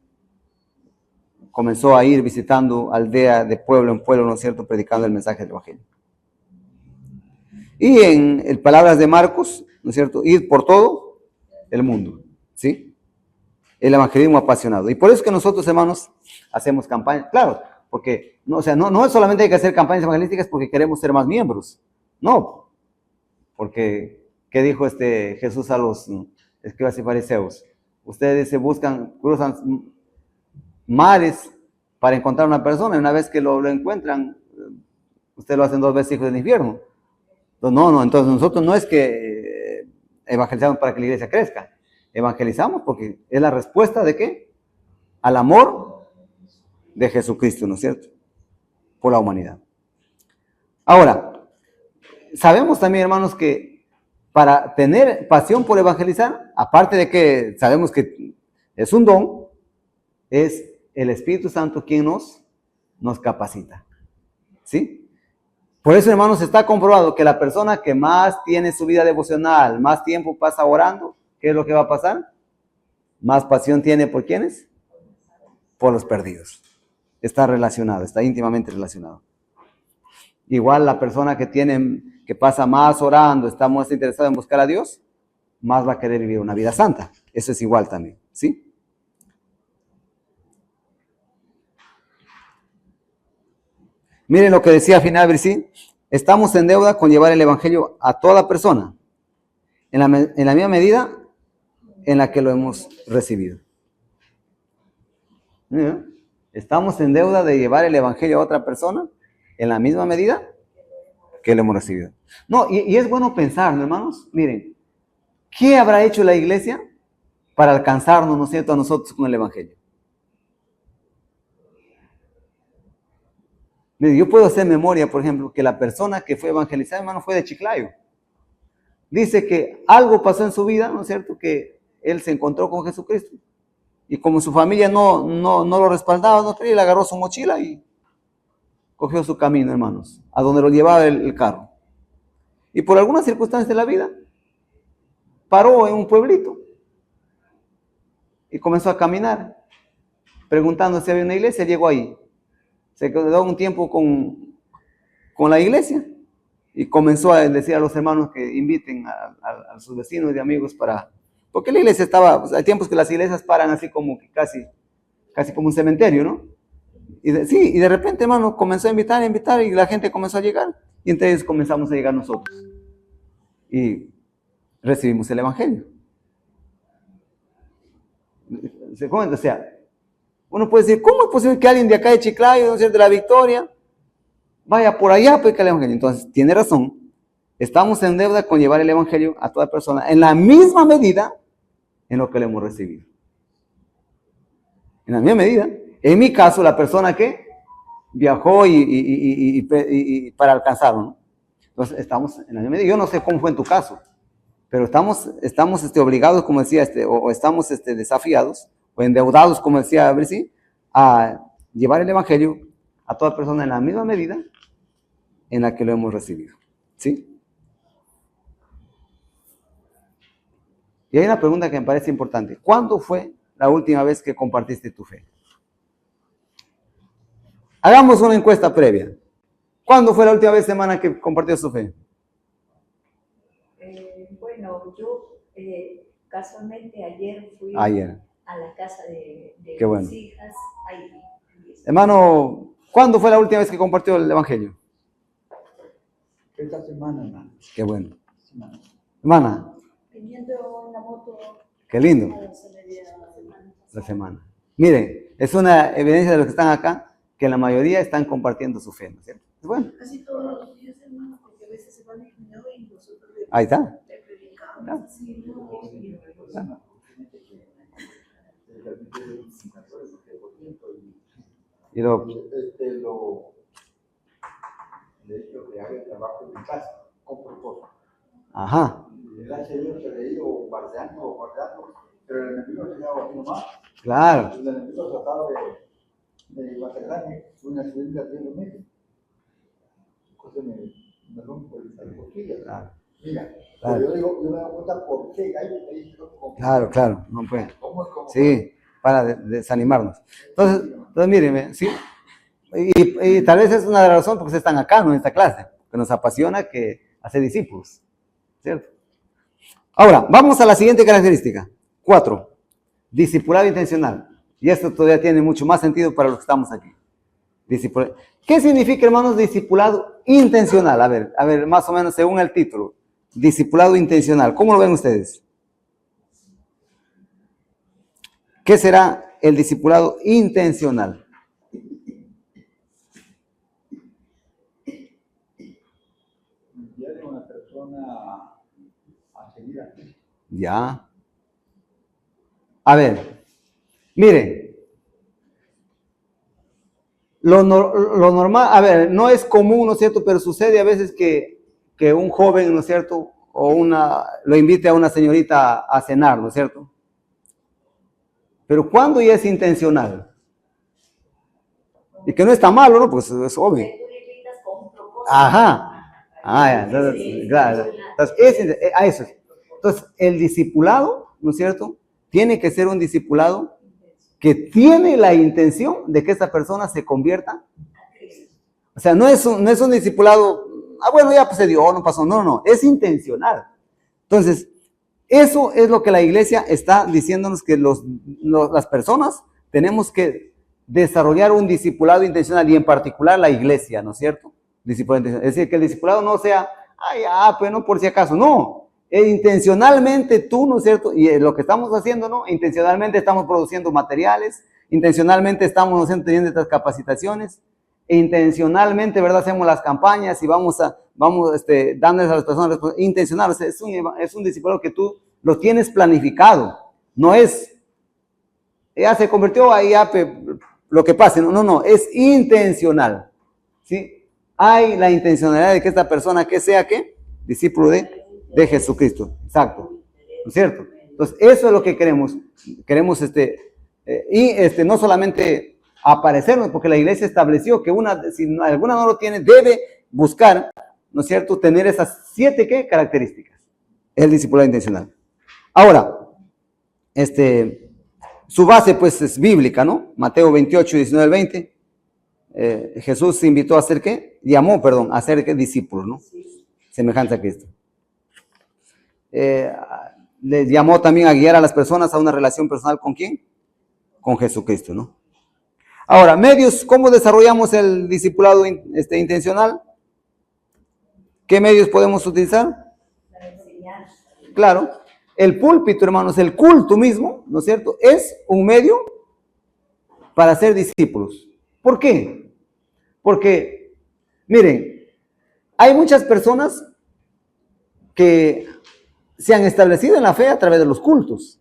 comenzó a ir visitando aldea de pueblo en pueblo, ¿no es cierto?, predicando el mensaje del Evangelio. Y en palabras de Marcos, ¿no es cierto?, ir por todo el mundo, ¿sí? El evangelismo apasionado. Y por eso es que nosotros, hermanos, hacemos campañas. Claro, porque, no, o sea, no solamente hay que hacer campañas evangelísticas porque queremos ser más miembros. No, porque, ¿qué dijo Jesús a los escribas y fariseos? Ustedes cruzan mares para encontrar una persona, y una vez que lo encuentran, ustedes lo hacen 2 veces hijos del infierno. Entonces, no, entonces nosotros no es que evangelizamos para que la iglesia crezca, evangelizamos porque es la respuesta de ¿qué? Al amor de Jesucristo, ¿no es cierto? Por la humanidad. Ahora, sabemos también, hermanos, que para tener pasión por evangelizar, aparte de que sabemos que es un don, es el Espíritu Santo quien nos capacita. ¿Sí? Por eso, hermanos, está comprobado que la persona que más tiene su vida devocional, más tiempo pasa orando, ¿qué es lo que va a pasar? Más pasión tiene ¿por quiénes? Por los perdidos. Está relacionado, está íntimamente relacionado. Igual la persona que pasa más orando, está más interesada en buscar a Dios, más va a querer vivir una vida santa. Eso es igual también, ¿sí? Miren lo que decía al final, ¿sí? estamos en deuda con llevar el evangelio a toda persona, en la misma medida en la que lo hemos recibido. ¿Sí? Estamos en deuda de llevar el evangelio a otra persona en la misma medida que lo hemos recibido. No, y es bueno pensar, ¿no, hermanos? Miren, ¿qué habrá hecho la iglesia para alcanzarnos, ¿no es cierto?, a nosotros con el evangelio? Miren, yo puedo hacer memoria, por ejemplo, que la persona que fue evangelizada, hermano, fue de Chiclayo. Dice que algo pasó en su vida, ¿no es cierto?, que él se encontró con Jesucristo. Y como su familia no lo respaldaba, no quería, él agarró su mochila y cogió su camino, hermanos, a donde lo llevaba el carro. Y por algunas circunstancias de la vida, paró en un pueblito y comenzó a caminar, preguntando si había una iglesia, llegó ahí. Se quedó un tiempo con la iglesia y comenzó a decir a los hermanos que inviten a sus vecinos y amigos porque la iglesia estaba, hay tiempos que las iglesias paran así como que casi como un cementerio, ¿no? Y de repente, hermano, comenzó a invitar y la gente comenzó a llegar y entonces comenzamos a llegar nosotros y recibimos el evangelio. ¿Se cuenta? O sea, uno puede decir, ¿cómo es posible que alguien de acá de Chiclayo, de la Victoria, vaya por allá a predicar el evangelio? Entonces, tiene razón. Estamos en deuda con llevar el evangelio a toda persona en la misma medida en lo que le hemos recibido. En la misma medida. En mi caso, la persona que viajó y para alcanzarlo, ¿no? Entonces, estamos en la misma medida. Yo no sé cómo fue en tu caso, pero estamos obligados, como decía, o estamos desafiados, o endeudados, como decía Brici, a llevar el evangelio a toda persona en la misma medida en la que lo hemos recibido. ¿Sí? Y hay una pregunta que me parece importante. ¿Cuándo fue la última vez que compartiste tu fe? Hagamos una encuesta previa. ¿Cuándo fue la última vez, semana, que compartió su fe? Bueno, yo casualmente ayer fui a la casa de bueno. mis hijas. Ahí. Hermano, ¿cuándo fue la última vez que compartió el evangelio? Esta semana, hermano. Qué bueno. Hermana. Viniendo en la moto. Qué lindo. La semana. Miren, es una evidencia de los que están acá, que la mayoría están compartiendo su fe, ¿no es cierto? Es bueno. Casi todos los días, hermano, porque a veces se van a ignorar y nosotros le Ahí está. predicamos. Así, ¿no? Y luego, de hecho, que haga el trabajo en mi casa, con propósito. ajá. Gracias a Dios se le ha ido bombardeando, pero el enemigo se ha batido más. Claro. El enemigo trataba de masacrarme, una cilindra de los medios. Entonces me rompo el costillas. Claro. Mira, Claro. yo me doy cuenta por qué hay Claro, no puede. ¿Cómo? Sí, para desanimarnos. Entonces mírenme, ¿sí? Y tal vez es una de las razones por qué están acá, ¿no? En esta clase, que nos apasiona que hacer discípulos, ¿cierto? Ahora, vamos a la siguiente característica. 4. Discipulado intencional. Y esto todavía tiene mucho más sentido para los que estamos aquí. ¿Qué significa, hermanos, discipulado intencional? A ver, más o menos según el título. Discipulado intencional. ¿Cómo lo ven ustedes? ¿Qué será el discipulado intencional? Enviar a una persona a seguir a Cristo. Ya. A ver, miren. Lo normal, a ver, no es común, ¿no es cierto? Pero sucede a veces que un joven, ¿no es cierto? O lo invite a una señorita a cenar, ¿no es cierto? Pero ¿cuándo ya es intencional? Y que no está malo, ¿no? Pues es obvio. Ajá. Ya. Entonces, claro. Entonces, eso es. Entonces, el discipulado, ¿no es cierto? Tiene que ser un discipulado que tiene la intención de que esa persona se convierta. O sea, no es un discipulado, bueno, ya pues se dio, no pasó. No, es intencional. Entonces, eso es lo que la iglesia está diciéndonos, que las personas tenemos que desarrollar un discipulado intencional, y en particular la iglesia, ¿no es cierto? Discipulado intencional. Es decir, que el discipulado no sea, pues no por si acaso, no. Intencionalmente tú, ¿no es cierto? Y lo que estamos haciendo, ¿no? Intencionalmente estamos produciendo materiales, intencionalmente estamos, ¿no es cierto?, teniendo estas capacitaciones, e intencionalmente, ¿verdad?, hacemos las campañas y vamos dándoles a las personas intencional. O sea, es un discipulado que tú lo tienes planificado, no es, ya se convirtió, ahí ya lo que pase, no, es intencional, ¿sí? Hay la intencionalidad de que esta persona que sea, ¿qué? Discípulo de Jesucristo, exacto, ¿no es cierto? Entonces, eso es lo que queremos no solamente aparecernos, porque la iglesia estableció que si alguna no lo tiene, debe buscar, ¿no es cierto?, tener esas 7, ¿qué? Características, el discipulado intencional. Ahora, su base, pues, es bíblica, ¿no? Mateo 28, 19 al 20, Jesús invitó a ser, ¿qué? Llamó, perdón, a ser, ¿qué? Discípulos, ¿no? Semejante a Cristo. Les llamó también a guiar a las personas a una relación personal ¿con quién? Con Jesucristo, ¿no? Ahora, medios, ¿cómo desarrollamos el discipulado intencional? ¿Qué medios podemos utilizar? La enseñanza. Claro, el púlpito, hermanos, el culto mismo, ¿no es cierto?, es un medio para ser discípulos. ¿Por qué? Porque, miren, hay muchas personas que se han establecido en la fe a través de los cultos,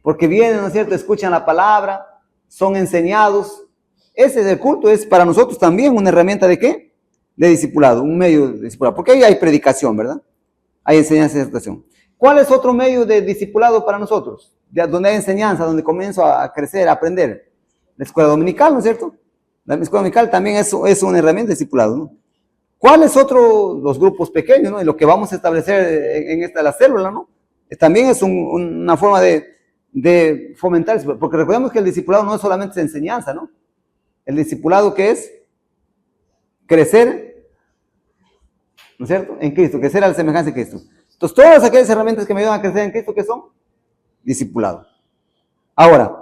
porque vienen, ¿no es cierto?, escuchan la palabra, son enseñados. Ese es el culto, es para nosotros también una herramienta ¿de qué? De discipulado, un medio de discipulado, porque ahí hay predicación, ¿verdad? Hay enseñanza y exhortación. ¿Cuál es otro medio de discipulado para nosotros? Donde hay enseñanza, donde comienzo a crecer, a aprender. La escuela dominical, ¿no es cierto? La escuela dominical también es una herramienta de discipulado, ¿no? ¿Cuál es otro? Los grupos pequeños, ¿no? Y lo que vamos a establecer en la célula, ¿no? También es una forma de fomentar, porque recordemos que el discipulado no es solamente enseñanza, ¿no? El discipulado, ¿qué es? Crecer, ¿no es cierto?, en Cristo, crecer a la semejanza de Cristo. Entonces, todas aquellas herramientas que me ayudan a crecer en Cristo, ¿qué son? Discipulado. Ahora,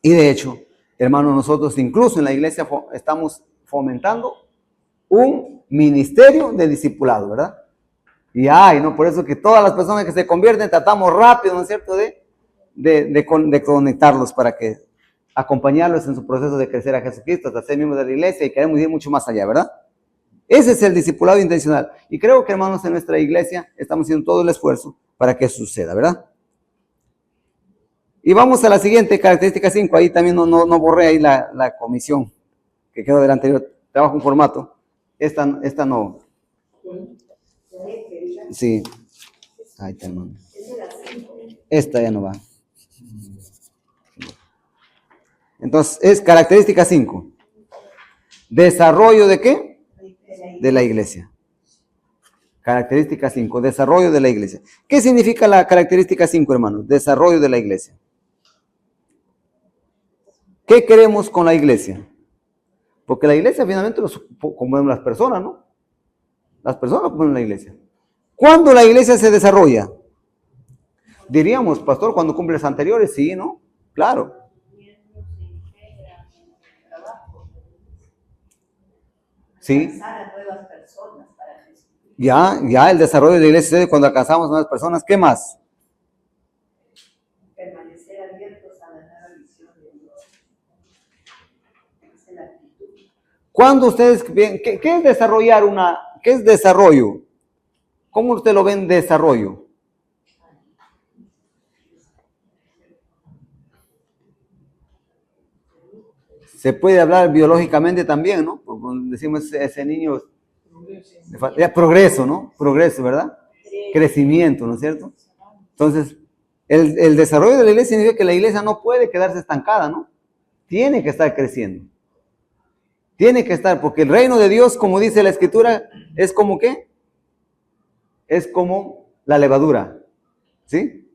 y de hecho, hermanos, nosotros incluso en la iglesia estamos fomentando un ministerio de discipulado, ¿verdad? Y ¿no? Por eso que todas las personas que se convierten tratamos rápido, ¿no es cierto?, de conectarlos para que acompañarlos en su proceso de crecer a Jesucristo, hasta ser miembros de la iglesia, y queremos ir mucho más allá, ¿verdad? Ese es el discipulado intencional. Y creo que, hermanos, en nuestra iglesia estamos haciendo todo el esfuerzo para que eso suceda, ¿verdad? Y vamos a la siguiente, característica 5. Ahí también no borré ahí la comisión que quedó del anterior. Trabajo en formato. Esta no. Sí. Ahí está, hermano. Esta ya no va. Entonces, es característica 5. ¿Desarrollo de qué? De la iglesia. Característica 5. Desarrollo de la iglesia. ¿Qué significa la característica 5, hermanos? Desarrollo de la iglesia. ¿Qué queremos con la iglesia? Porque la iglesia finalmente componen las personas, ¿no? Las personas componen la iglesia. ¿Cuándo la iglesia se desarrolla? Diríamos, pastor, cuando cumple los anteriores, sí, ¿no? Claro. Sí. Ya el desarrollo de la iglesia sucede cuando alcanzamos nuevas personas. ¿Qué más? Permanecer abiertos a la nueva visión de Dios. Esa es la actitud. Cuando ustedes ven, ¿qué es desarrollar qué es desarrollo? ¿Cómo usted lo ven desarrollo? Se puede hablar biológicamente también, ¿no? Porque decimos ese niño, progreso, ¿no? Progreso, ¿verdad? Crecimiento, ¿no es cierto? Entonces, el desarrollo de la iglesia significa que la iglesia no puede quedarse estancada, ¿no? Tiene que estar creciendo. Tiene que estar, porque el reino de Dios, como dice la Escritura, es como ¿qué? Es como la levadura, ¿sí?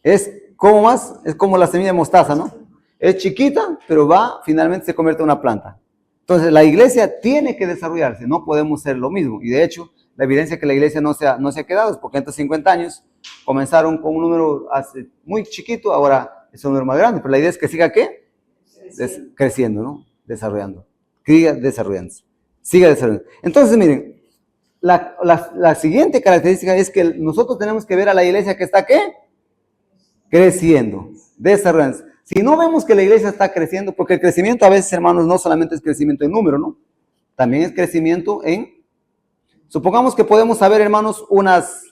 Es como es como la semilla de mostaza, ¿no? Es chiquita, pero finalmente se convierte en una planta. Entonces, la iglesia tiene que desarrollarse, no podemos ser lo mismo. Y de hecho, la evidencia que la iglesia no se ha quedado es porque en estos 50 años comenzaron con un número muy chiquito, ahora es un número más grande. Pero la idea es que siga, ¿qué? Creciendo, ¿no? Desarrollando. siga desarrollándose. Siga desarrollando. Entonces, miren, la siguiente característica es que nosotros tenemos que ver a la iglesia que está, ¿qué? Creciendo, desarrollándose. Si no vemos que la iglesia está creciendo, porque el crecimiento a veces, hermanos, no solamente es crecimiento en número, ¿no? También es crecimiento en... Supongamos que podemos saber, hermanos, unas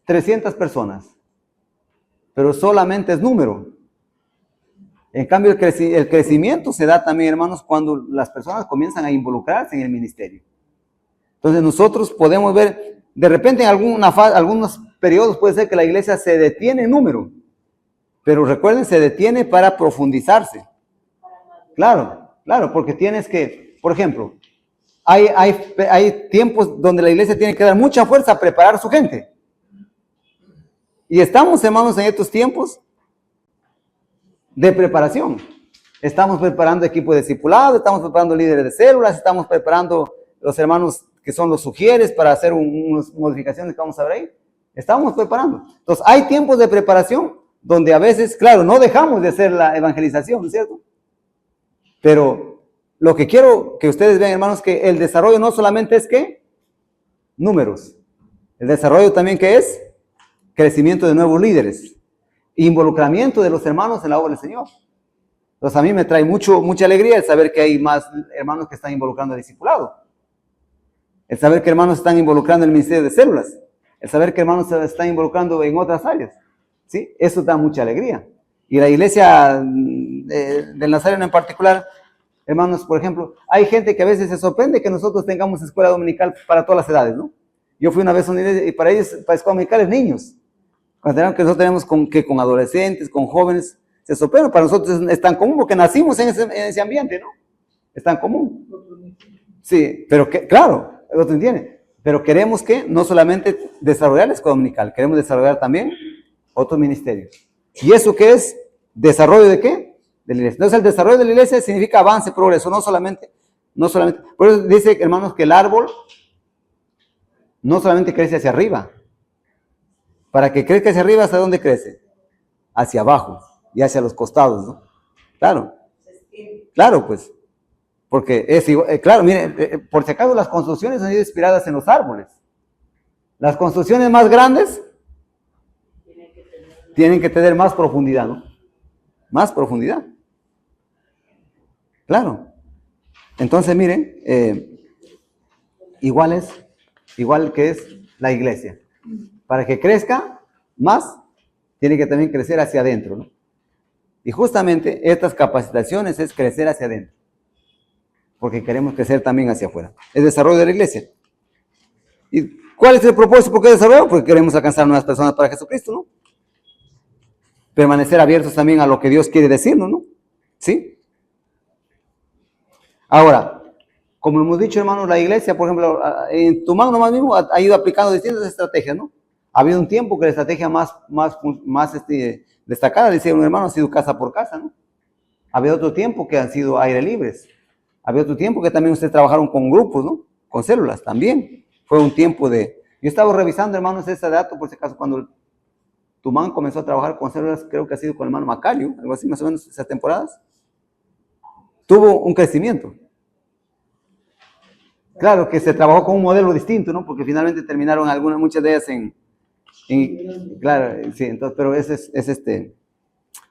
300 personas, pero solamente es número. En cambio, el crecimiento se da también, hermanos, cuando las personas comienzan a involucrarse en el ministerio. Entonces nosotros podemos ver, de repente en algunos periodos puede ser que la iglesia se detiene en número, pero recuerden, se detiene para profundizarse. Claro, porque tienes que, por ejemplo, hay tiempos donde la iglesia tiene que dar mucha fuerza a preparar a su gente. Y estamos, hermanos, en estos tiempos de preparación. Estamos preparando equipo de discipulado, estamos preparando líderes de células, estamos preparando los hermanos que son los sugieres para hacer unas modificaciones que vamos a ver ahí. Estamos preparando. Entonces, hay tiempos de preparación donde a veces, claro, no dejamos de hacer la evangelización, ¿cierto? Pero lo que quiero que ustedes vean, hermanos, que el desarrollo no solamente es ¿qué? Números. El desarrollo también ¿qué es? Crecimiento de nuevos líderes. Involucramiento de los hermanos en la obra del Señor. Entonces a mí me trae mucha alegría el saber que hay más hermanos que están involucrando el discipulado. El saber que hermanos están involucrando en el ministerio de células. El saber que hermanos se están involucrando en otras áreas. ¿Sí? Eso da mucha alegría. Y la iglesia del Nazareno en particular, hermanos, por ejemplo, hay gente que a veces se sorprende que nosotros tengamos escuela dominical para todas las edades, ¿no? Yo fui una vez a una iglesia y para ellos, para escuela dominical es niños. Consideran que nosotros tenemos con adolescentes, con jóvenes, se sorprende, para nosotros es tan común porque nacimos en ese ambiente, ¿no? Es tan común. Sí, pero claro, el otro entiende. Pero queremos que no solamente desarrollar la escuela dominical, queremos desarrollar también otros ministerios. ¿Y eso qué es? ¿Desarrollo de qué? De la iglesia. Entonces el desarrollo de la iglesia significa avance, progreso, no solamente. Por eso dice, hermanos, que el árbol no solamente crece hacia arriba. Para que crezca hacia arriba, ¿hasta dónde crece? Hacia abajo y hacia los costados, ¿no? Claro, pues. Porque es igual, claro, miren, por si acaso las construcciones han sido inspiradas en los árboles. Las construcciones más grandes tienen que tener más profundidad, ¿no? Más profundidad. Claro. Entonces, miren, igual que es la iglesia. Para que crezca más, tiene que también crecer hacia adentro, ¿no? Y justamente estas capacitaciones es crecer hacia adentro. Porque queremos crecer también hacia afuera. El desarrollo de la iglesia. ¿Y cuál es el propósito? ¿Por qué desarrollo? Porque queremos alcanzar nuevas personas para Jesucristo, ¿no? Permanecer abiertos también a lo que Dios quiere decirnos, ¿no? ¿Sí? Ahora, como hemos dicho, hermanos, la iglesia, por ejemplo, en Tumán nomás mismo ha ido aplicando distintas estrategias, ¿no? Ha habido un tiempo que la estrategia más destacada, decía un hermano, ha sido casa por casa, ¿no? Ha habido otro tiempo que han sido aire libres. Ha habido otro tiempo que también ustedes trabajaron con grupos, ¿no? Con células también. Fue un tiempo de... Yo estaba revisando, hermanos, ese dato, por si acaso, cuando Tumán comenzó a trabajar con células, creo que ha sido con el hermano Macario, algo así más o menos, esas temporadas. Tuvo un crecimiento. Claro que se trabajó con un modelo distinto, ¿no? Porque finalmente terminaron muchas de ellas claro, sí, entonces, pero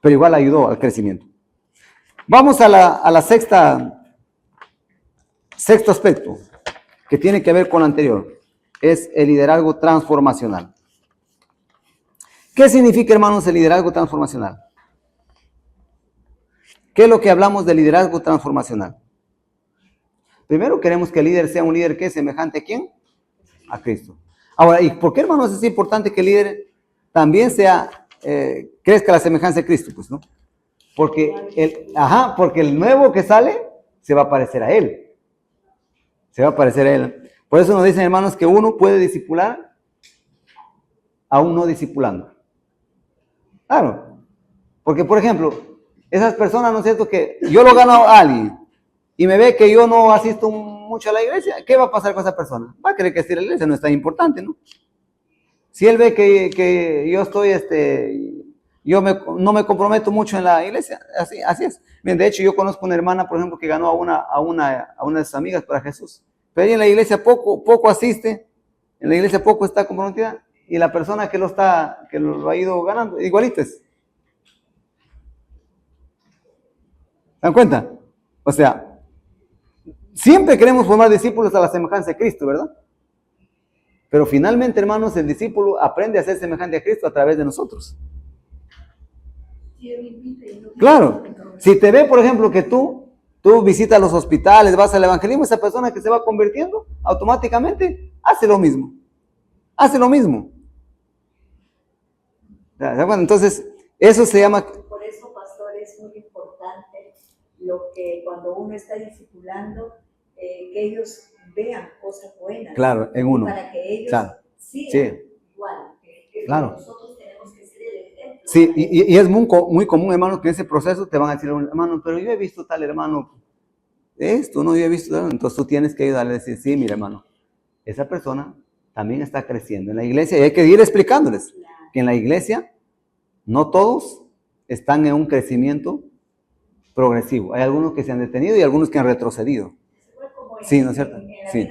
pero igual ayudó al crecimiento. Vamos a la sexto aspecto, que tiene que ver con lo anterior, es el liderazgo transformacional. ¿Qué significa, hermanos, el liderazgo transformacional? ¿Qué es lo que hablamos de liderazgo transformacional? Primero queremos que el líder sea un líder que es semejante ¿a quién? A Cristo. Ahora, ¿y por qué, hermanos, es importante que el líder también crezca la semejanza de Cristo? Pues, ¿no? Porque el nuevo que sale se va a parecer a él. Se va a parecer a él. Por eso nos dicen, hermanos, que uno puede discipular aún no discipulando. Claro. Porque, por ejemplo, esas personas, ¿no es cierto? Que yo lo gano a alguien y me ve que yo no asisto mucho a la iglesia, ¿qué va a pasar con esa persona? Va a creer que si la iglesia no es tan importante, ¿no? Si él ve que yo estoy no me comprometo mucho en la iglesia, así es. Bien, de hecho, yo conozco una hermana, por ejemplo, que ganó a una de sus amigas para Jesús, pero ella en la iglesia poco asiste, en la iglesia poco está comprometida, y la persona que lo ha ido ganando, igualito es. ¿Se dan cuenta? O sea, siempre queremos formar discípulos a la semejanza de Cristo, ¿verdad? Pero finalmente, hermanos, el discípulo aprende a ser semejante a Cristo a través de nosotros. Claro, si te ve, por ejemplo, que tú visitas los hospitales, vas al evangelismo, esa persona que se va convirtiendo, automáticamente hace lo mismo. Hace lo mismo. Entonces, eso se llama... Por eso, pastor, es muy importante lo que cuando uno está discipulando, que ellos vean cosas buenas. Claro, en uno. Para que ellos sigan igual. Que claro. Nosotros tenemos que ser el ejemplo. Sí, y es muy común, hermano, que en ese proceso te van a decir, hermano, pero yo he visto tal hermano, esto, no, yo he visto tal. Entonces tú tienes que ayudarle a decir, sí, mira, hermano, esa persona también está creciendo en la iglesia, y hay que ir explicándoles que en la iglesia no todos están en un crecimiento progresivo. Hay algunos que se han detenido y algunos que han retrocedido. Sí, ¿no es cierto? Sí,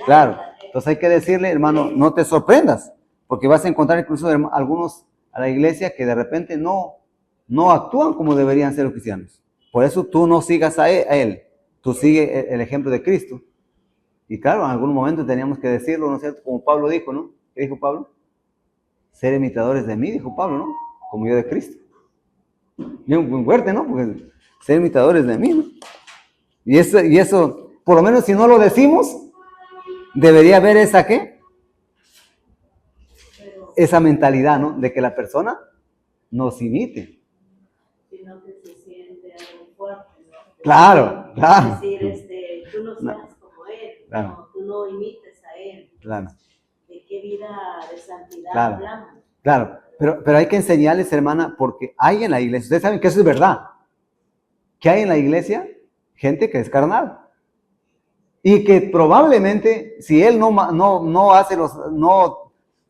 claro. Entonces hay que decirle, hermano, no te sorprendas, porque vas a encontrar incluso algunos a la iglesia que de repente no actúan como deberían ser los cristianos. Por eso tú no sigas a él, tú sigue el ejemplo de Cristo. Y claro, en algún momento teníamos que decirlo, ¿no es cierto? Como Pablo dijo, ¿no? ¿Qué dijo Pablo? Ser imitadores de mí, dijo Pablo, ¿no? Como yo de Cristo. Bien fuerte, ¿no? Porque ser imitadores de mí, ¿no? Y eso, por lo menos si no lo decimos, debería haber esa, ¿qué? Esa mentalidad, ¿no? De que la persona nos imite. Sino que se siente algo fuerte, ¿no? Claro. Es decir, tú no seas como él, claro. no, tú no imites a él. Claro. ¿De qué vida de santidad Claro. hablamos? Claro, pero hay que enseñarles, hermana, porque hay en la iglesia, ustedes saben que eso es verdad, que hay en la iglesia gente que es carnal y que probablemente si él no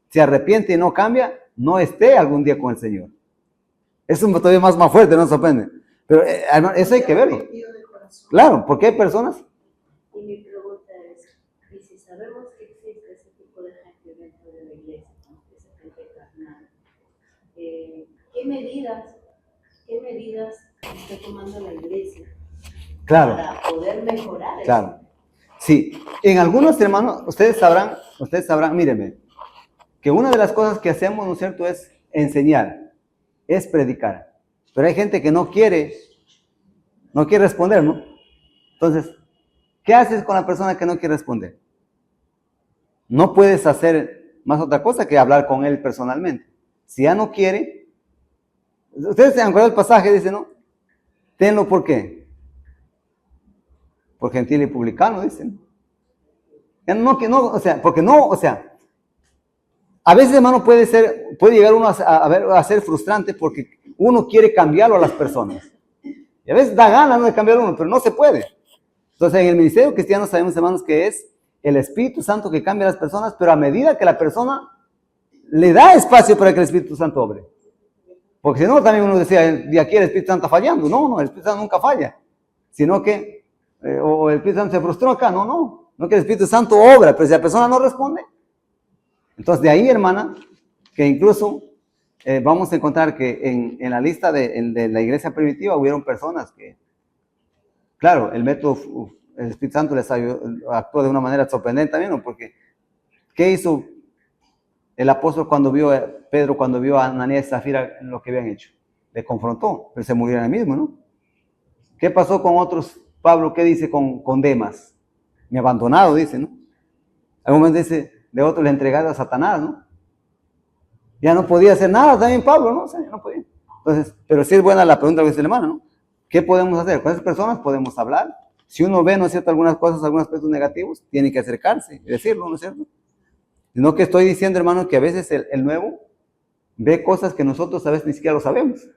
se arrepiente y no cambia, no esté algún día con el Señor. Eso es todavía más fuerte, no se sorprende. Pero hermano, eso hay que verlo. Claro, porque hay personas. Y mi pregunta es, ¿y si sabemos que existe ese tipo de gente dentro de la iglesia, ¿no? Esa gente carnal? ¿Qué medidas está tomando la iglesia para poder mejorar Claro. eso? Sí, en algunos hermanos, ustedes sabrán, mírenme, que una de las cosas que hacemos, ¿no es cierto?, es enseñar, es predicar. Pero hay gente que no quiere responder, ¿no? Entonces, ¿qué haces con la persona que no quiere responder? No puedes hacer más otra cosa que hablar con él personalmente. Si ya no quiere, ustedes se han acordado del pasaje, dice, ¿no? Tenlo, ¿por qué? Por gentil y publicano, dicen. A veces, hermano, puede llegar uno a ser frustrante porque uno quiere cambiarlo a las personas. Y a veces da ganas, ¿no?, de cambiar uno, pero no se puede. Entonces, en el ministerio cristiano sabemos, hermanos, que es el Espíritu Santo que cambia a las personas, pero a medida que la persona le da espacio para que el Espíritu Santo obre. Porque si no, también uno decía, de aquí el Espíritu Santo está fallando. No, el Espíritu Santo nunca falla. Sino que, o el Espíritu Santo se frustró acá. No que el Espíritu Santo obra, pero si la persona no responde. Entonces, de ahí, hermana, que incluso vamos a encontrar que en la lista de la iglesia primitiva hubieron personas que, claro, el Espíritu Santo les actuó de una manera sorprendente también, ¿no? Porque, ¿qué hizo el apóstol Pedro cuando vio a Ananías y Zafira en lo que habían hecho? Le confrontó, pero se murieron ahí mismo, ¿no? ¿Qué pasó con otros? Pablo, ¿qué dice con Demas? Me abandonado, dice, ¿no? Algún momento dice, de otro le entregado a Satanás, ¿no? Ya no podía hacer nada también Pablo, ¿no? O sea, ya no podía. Entonces, pero sí es buena la pregunta que dice el hermano, ¿no? ¿Qué podemos hacer? Con esas personas podemos hablar. Si uno ve, ¿no es cierto?, algunas cosas, algunos aspectos negativos, tiene que acercarse y decirlo, ¿no es cierto? Sino que estoy diciendo, hermano, que a veces el nuevo ve cosas que nosotros a veces ni siquiera lo sabemos.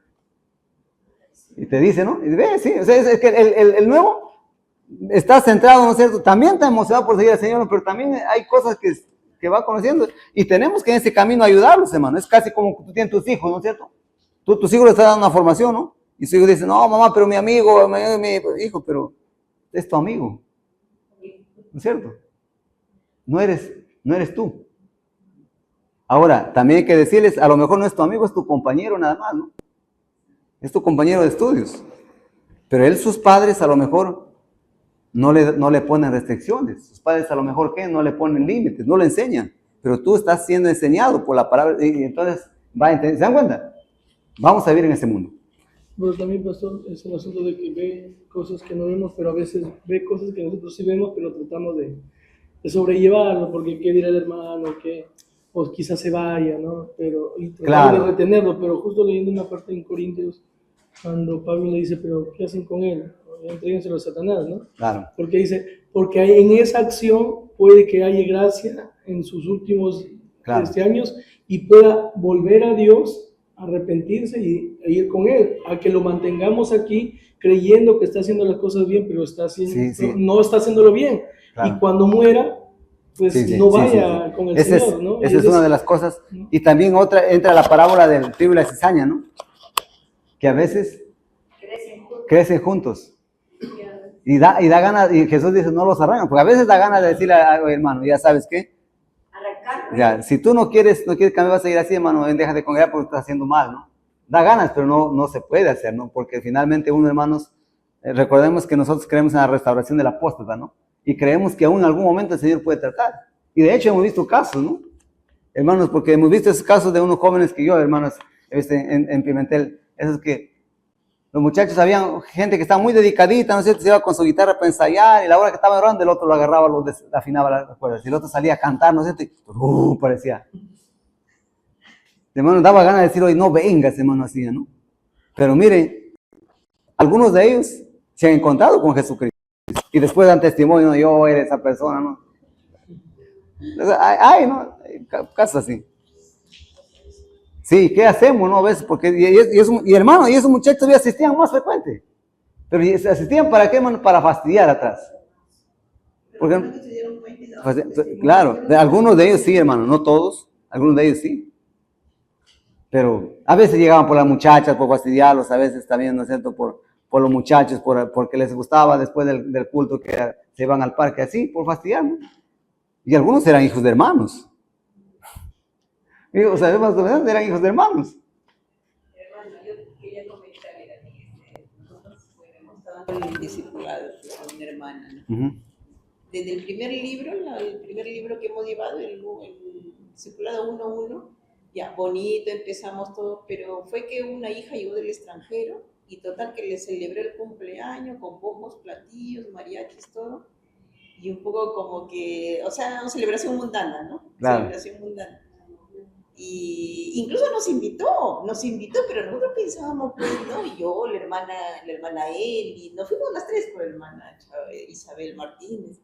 Y te dice, ¿no? Y ve, sí, o sea, es que el nuevo está centrado, ¿no es cierto? También está emocionado por seguir al Señor, pero también hay cosas que va conociendo. Y tenemos que en ese camino ayudarlos, hermano. Es casi como tú tienes tus hijos, ¿no es cierto? tus hijos le estás dando una formación, ¿no? Y su hijo dice, no, mamá, pero mi amigo, mi hijo, pero es tu amigo. ¿No es cierto? No eres tú. Ahora, también hay que decirles, a lo mejor no es tu amigo, es tu compañero nada más, ¿no? Es tu compañero de estudios. Pero sus padres a lo mejor no le ponen restricciones. Sus padres a lo mejor, ¿qué? No le ponen límites, no le enseñan. Pero tú estás siendo enseñado por la palabra y entonces va a entender. ¿Se dan cuenta? Vamos a vivir en este mundo. Pero también, pastor, es el asunto de que ve cosas que no vemos, pero a veces ve cosas que nosotros sí vemos, pero tratamos de sobrellevarlo, porque qué dirá el hermano, que o quizás se vaya, ¿no? Pero, y tratar de retenerlo, pero justo leyendo una parte en Corintios, cuando Pablo le dice, pero ¿qué hacen con él? Entréguenselo a Satanás, ¿no? Claro. Porque dice, porque en esa acción puede que haya gracia en sus últimos años y pueda volver a Dios, arrepentirse y ir con él, a que lo mantengamos aquí creyendo que está haciendo las cosas bien, pero está haciendo, no está haciéndolo bien. Claro. Y cuando muera, pues no vaya con el Señor, ¿no? Esa es una de las cosas. Y también otra, entra la parábola del trigo y la cizaña, ¿no? Que a veces crecen juntos. Y da ganas, y Jesús dice, no los arrancan, porque a veces da ganas de decirle a hermano, ya sabes qué, ya, si tú no quieres cambiar, vas a seguir así, hermano, deja de congregar porque estás haciendo mal, ¿no? Da ganas, pero no se puede hacer, ¿no? Porque finalmente hermanos, recordemos que nosotros creemos en la restauración del apóstata, ¿no? Y creemos que aún en algún momento el Señor puede tratar. Y de hecho hemos visto casos, ¿no? Hermanos, porque hemos visto esos casos de unos jóvenes que yo, hermanos, en Pimentel, esos que los muchachos, habían gente que estaba muy dedicadita, ¿no es cierto? Se iba con su guitarra para ensayar, y a la hora que estaba orando, el otro lo agarraba, afinaba las cuerdas, y el otro salía a cantar, ¿no es cierto? Y parecía. Hermano, daba ganas de decir, hoy no vengas, hermano, así, ¿no? Pero miren, algunos de ellos se han encontrado con Jesucristo, y después dan testimonio, ¿no? Yo era esa persona, ¿no? Ay, ¿no? Casos así. Sí, ¿qué hacemos, no? A veces, porque, y hermano, y esos muchachos todavía asistían más frecuente. Pero asistían para qué, hermano? Para fastidiar atrás. Porque, claro, algunos de ellos sí, hermano, no todos, algunos de ellos sí. Pero a veces llegaban por las muchachas, por fastidiarlos, a veces también, ¿no es cierto? Por los muchachos, porque les gustaba después del culto que se iban al parque así, por fastidiarnos. Y algunos eran hijos de hermanos. O sea, eran hijos de hermanos. Hermano, yo quería comentarle a mí, nosotros hemos estado en el discipulado con mi hermana, ¿no? Desde el primer libro que hemos llevado, el discipulado 1:1, ya bonito, empezamos todo, pero fue que una hija llegó del extranjero y total que le celebré el cumpleaños con bombos, platillos, mariachis, todo, y un poco como que, o sea, una celebración mundana, ¿no? Claro. Celebración mundana. Y incluso nos invitó, pero nosotros pensábamos, pues, ¿no? Y yo, la hermana Eli, nos fuimos las tres por la hermana Isabel Martínez,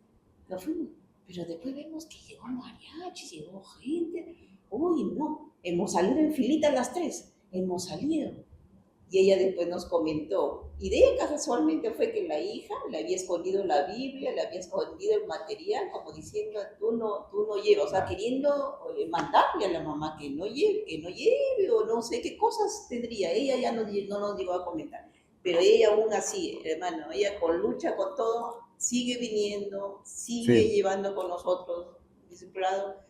nos fuimos, pero después vemos que llegó mariachi, llegó gente, uy, no, hemos salido en filita las tres, hemos salido. Y ella después nos comentó, y de ella casualmente fue que la hija le había escondido la Biblia, le había escondido el material, como diciendo, tú no llevas, o sea, queriendo mandarle a la mamá que no lleve, o no sé qué cosas tendría. Ella ya no nos llegó a comentar, pero ella aún así, hermano, ella con lucha, con todo, sigue viniendo, sigue llevando con nosotros, discipulado.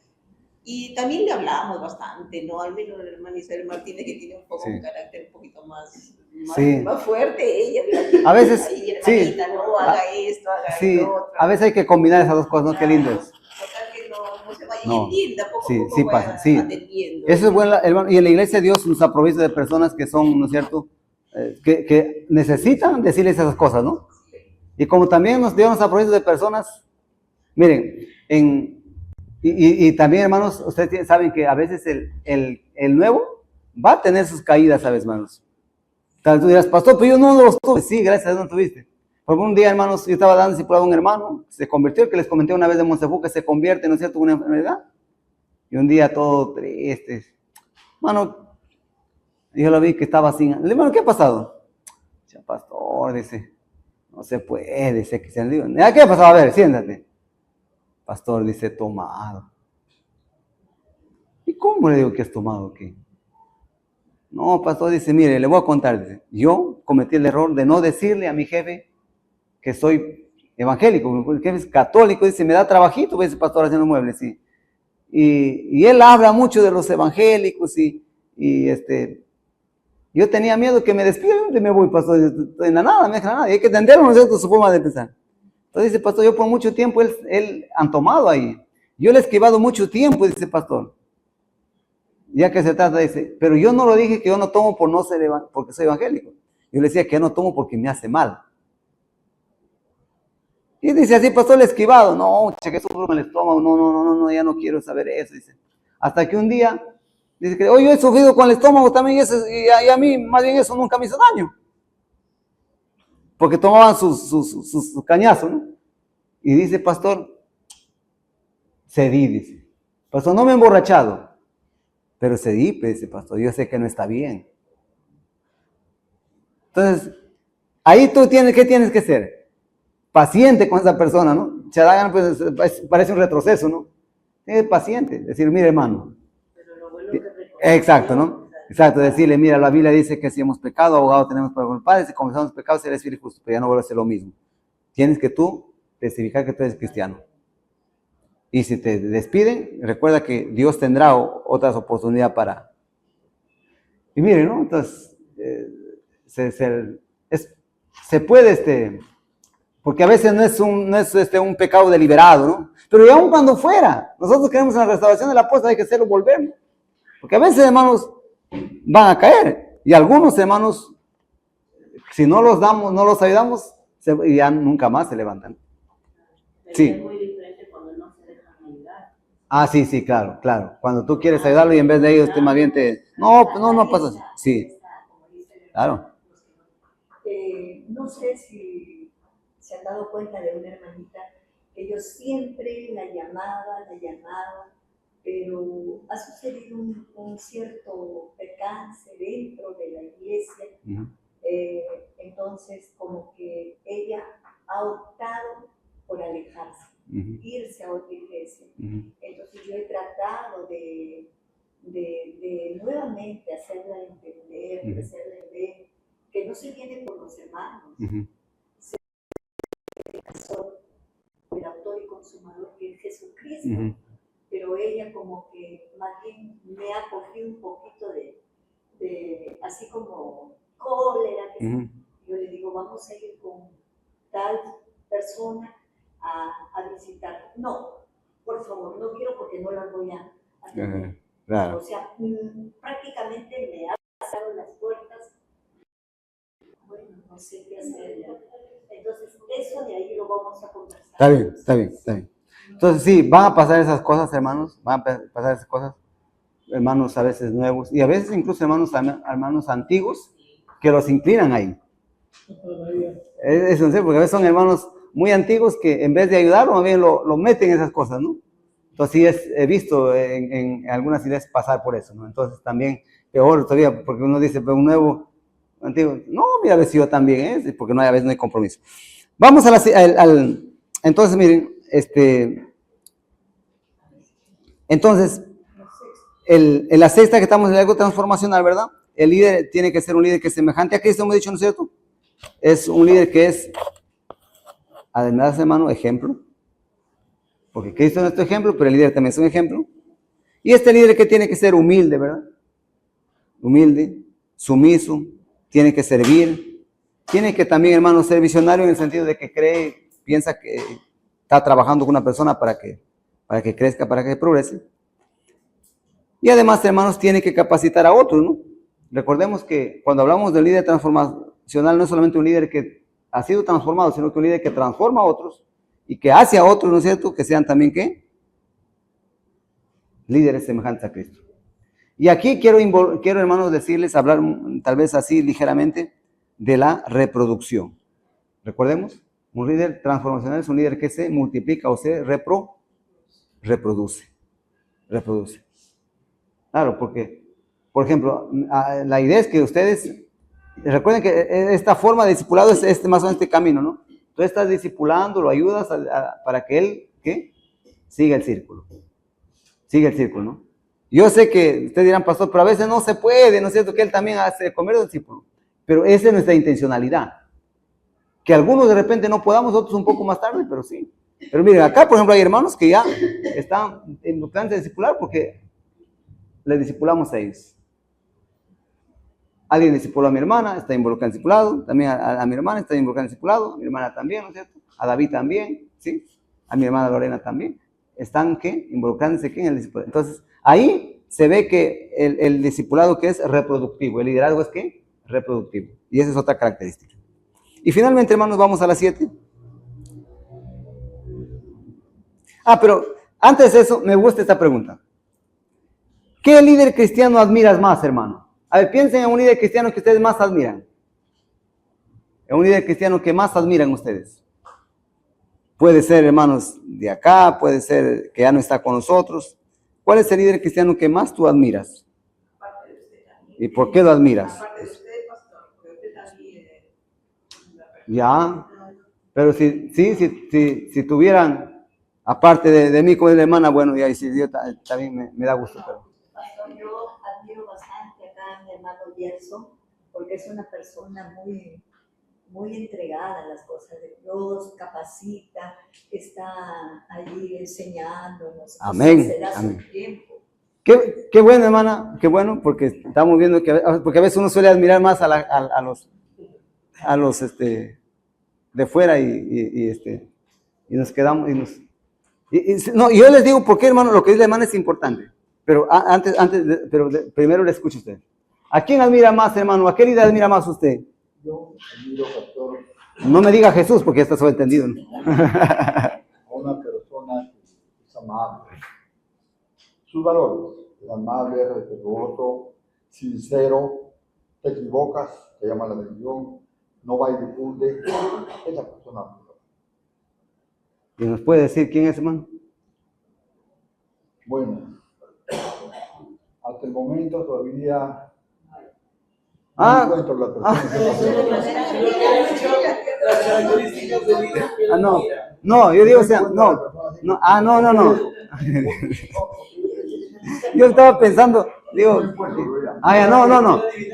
Y también le hablamos bastante, ¿no? Al menos la hermana Isabel Martínez, que tiene un poco un carácter un poquito más fuerte, ella. A veces, ay, hermanita, no haga esto, haga lo otro. A veces hay que combinar esas dos cosas, ¿no? Qué lindo es. Total que no se vaya y entienda, poco sí pasa, sí. atendiendo. Eso es bueno, hermano. Y en la iglesia Dios nos ha provisto de personas que son, ¿no es cierto? Que necesitan decirles esas cosas, ¿no? Y como también Dios nos ha provisto de personas, miren, y también, hermanos, ustedes saben que a veces el nuevo va a tener sus caídas, ¿sabes, hermanos? Tal vez tú dirás, pastor, pero yo no los tuve. Sí, gracias a Dios no tuviste. Porque un día, hermanos, yo estaba dando discipulado a un hermano, se convirtió, el que les comenté una vez de Monsefu, que se convierte, ¿no es cierto?, una enfermedad. Y un día todo triste. Hermano, yo lo vi que estaba así. Le dije, hermano, ¿qué ha pasado? Dice, pastor, dice, no se puede, dice que se han ido. ¿Qué ha pasado? A ver, siéntate. Pastor, dice, tomado. ¿Y cómo le digo que has tomado qué? No, pastor, dice, mire, le voy a contar. Dice, yo cometí el error de no decirle a mi jefe que soy evangélico. El jefe es católico, dice, me da trabajito, dice, pastor, haciendo muebles, sí. Y él habla mucho de los evangélicos yo tenía miedo que me despidan y me voy, pastor, en la nada, me dejan nada. Y hay que entenderlo, ¿no es cierto?, su forma de pensar. Entonces dice, pastor, yo por mucho tiempo, él han tomado ahí. Yo le he esquivado mucho tiempo, dice pastor. Ya que se trata, dice, pero yo no lo dije que yo no tomo por no ser porque soy evangélico. Yo le decía que yo no tomo porque me hace mal. Y dice así, pastor, le he esquivado. No, que sufro en el estómago. No, ya no quiero saber eso, dice. Hasta que un día, dice que, oye, yo he sufrido con el estómago también, y a mí, más bien eso nunca me hizo daño. Porque tomaban sus cañazos, ¿no? Y dice, pastor, cedí, dice. Pastor, no me he emborrachado, pero cedí, dice, pastor, yo sé que no está bien. Entonces, ahí tú ¿qué tienes que ser? Paciente con esa persona, ¿no? Se da ganas, pues, parece un retroceso, ¿no? Paciente, decir, mire, hermano. Pero lo bueno que Exacto, ¿no? Exacto, decirle, mira, la Biblia dice que si hemos pecado, abogado tenemos para con el Padre, si confesamos pecados, serás fiel y justo, pero ya no vuelve a ser lo mismo. Tienes que tú testificar que tú eres cristiano. Y si te despiden, recuerda que Dios tendrá otras oportunidades para... Y mire, ¿no? Entonces, se puede, porque a veces no es un pecado deliberado, ¿no? Pero y aun cuando fuera, nosotros queremos en la restauración del apóstol, hay que hacerlo volver, ¿no? Porque a veces, hermanos, van a caer. Y algunos, hermanos, si no los damos, no los ayudamos, ya nunca más se levantan. Sí. Es muy diferente cuando no se dejan ayudar. Ah, sí, claro. Cuando tú quieres ayudarlo y en vez de ellos más bien no pasa así. Sí, claro. No sé si se han dado cuenta de una hermanita que yo siempre la llamaba, pero ha sucedido un cierto percance dentro de la iglesia. Entonces, como que ella ha optado por alejarse, irse a otra iglesia. Entonces yo he tratado de nuevamente hacerla entender, hacerla ver que no se viene por los hermanos, se casó con el autor y consumador que es Jesucristo, pero ella como que más bien me ha cogido un poquito de así como cólera, yo le digo, vamos a ir con tal persona a visitar. No, por favor, no quiero porque no las voy a atender. Claro. O sea, prácticamente me ha pasado las puertas. Bueno, no sé qué hacer. Entonces, eso de ahí lo vamos a conversar. Está bien. Entonces, sí, van a pasar esas cosas, hermanos. Van a pasar esas cosas. Hermanos a veces nuevos. Y a veces incluso hermanos antiguos que los inclinan ahí. Es en serio, porque a veces son hermanos muy antiguos que en vez de ayudarlo, más bien lo meten en esas cosas, ¿no? Entonces sí he visto en algunas ideas pasar por eso, ¿no? Entonces también, peor todavía, porque uno dice, pero un nuevo, antiguo, no, mira, a ver si yo también, porque a veces no hay compromiso. Vamos entonces miren, entonces, en la sexta que estamos en algo transformacional, ¿verdad? El líder tiene que ser un líder que es semejante a Cristo, hemos dicho, ¿no es cierto? Es un líder que es, además, hermano, ejemplo. Porque Cristo es nuestro ejemplo, pero el líder también es un ejemplo. Y este líder que tiene que ser humilde, ¿verdad? Humilde, sumiso, tiene que servir. Tiene que también, hermano, ser visionario en el sentido de que piensa que está trabajando con una persona para que crezca, para que progrese. Y además, hermanos, tiene que capacitar a otros, ¿no? Recordemos que cuando hablamos de un líder transformacional, no es solamente un líder que ha sido transformado, sino que un líder que transforma a otros y que hace a otros, ¿no es cierto?, que sean también, ¿qué? Líderes semejantes a Cristo. Y aquí quiero, hermanos, hablar tal vez así ligeramente de la reproducción. Recordemos, un líder transformacional es un líder que se multiplica o se reproduce. Claro, porque, por ejemplo, la idea es que ustedes, recuerden que esta forma de discipulado es más o menos este camino, ¿no? Tú estás discipulando, lo ayudas para que él, ¿qué? Siga el círculo, ¿no? Yo sé que ustedes dirán, pastor, pero a veces no se puede, ¿no es cierto? Que él también hace de comer a los discípulos. Pero esa es nuestra intencionalidad. Que algunos de repente no podamos, otros un poco más tarde, pero sí. Pero miren, acá, por ejemplo, hay hermanos que ya están en plan de discipular porque les discipulamos a ellos. Alguien discipuló a mi hermana, está involucrada en discipulado. También a mi hermana está involucrada en discipulado. A mi hermana también, ¿no es cierto? A David también, ¿sí? A mi hermana Lorena también. Están, ¿qué? Involucrándose, ¿qué? En el discipulado. Entonces, ahí se ve que el discipulado que es reproductivo. El liderazgo es, ¿qué? Reproductivo. Y esa es otra característica. Y finalmente, hermanos, vamos a las 7. Pero antes de eso, me gusta esta pregunta. ¿Qué líder cristiano admiras más, hermano? A ver, piensen en un líder cristiano que ustedes más admiran. En un líder cristiano que más admiran ustedes. Puede ser, hermanos, de acá, puede ser que ya no está con nosotros. ¿Cuál es el líder cristiano que más tú admiras? Aparte de usted también. ¿Y por qué lo admiras? Aparte de usted, pastor, porque usted también Ya, pero si tuvieran, aparte de mí con la hermana, bueno, ya, y si Dios también me da gusto. Pero. Pastor, yo admiro bastante acá a mi hermano Gerson, porque es una persona muy, muy entregada a las cosas de Dios, capacita, está allí enseñándonos. Amén, O sea, se da amén. su tiempo. Qué bueno, hermana, qué bueno, porque estamos viendo porque a veces uno suele admirar más a los de fuera y nos quedamos no, yo les digo por qué, hermano, lo que dice la hermana es importante, pero primero le escucho a usted. ¿A quién admira más, hermano? ¿A qué líder admira más usted? Yo admiro, pastor, No me diga Jesús porque ya está sobreentendido, ¿no? a una persona que es amable. Sus valores, es amable, respetuoso, sincero, te equivocas, te llama la atención, no va y difunde. Esa persona. ¿Y nos puede decir quién es, hermano? Bueno, hasta el momento todavía Ah, no encuentro la persona. no, yo digo, o sea, no. Yo estaba pensando, digo,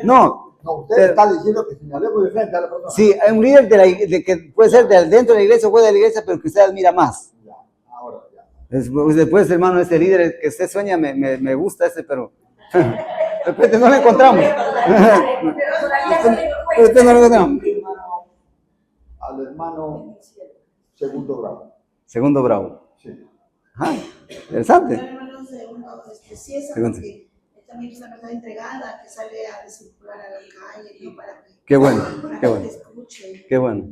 no. No, usted está diciendo que señalemos de frente a la persona. Sí, hay un líder que puede ser dentro de la iglesia o fuera de la iglesia, pero que usted admira más. Ya, ahora ya. Después, hermano, ese líder que usted sueña, me gusta ese, pero de repente no lo encontramos. Usted no lo encontramos. Al hermano segundo grado. Segundo Bravo. Sí. Ajá, interesante. Hermano segundo, sí es Segundo. porque también es una persona entregada que sale a discipular a la calle, ¿no? Para que Qué bueno, la qué gente bueno, escuche. qué bueno.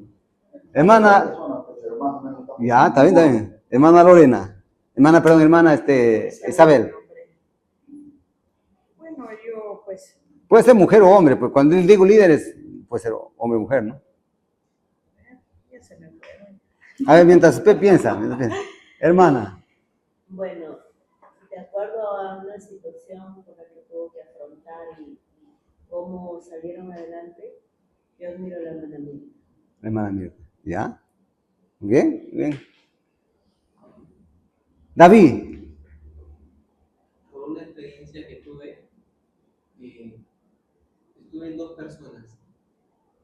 Hermana, Persona, pues, hermano, menos estamos- ya, está bien. Hermana Lorena. Hermana, Isabel. Bueno, yo pues, Puede ser mujer o hombre, pues cuando digo líderes, puede ser hombre o mujer, ¿no? ya se me fue. A ver, mientras usted piensa. Hermana, Bueno, de acuerdo a una situación por la que tuvo que afrontar y cómo salieron adelante, yo admiro a la hermana Mirta. hermana Mirta, ¿ya? Bien, bien. David, Por una experiencia que tuve, estuve en 2 personas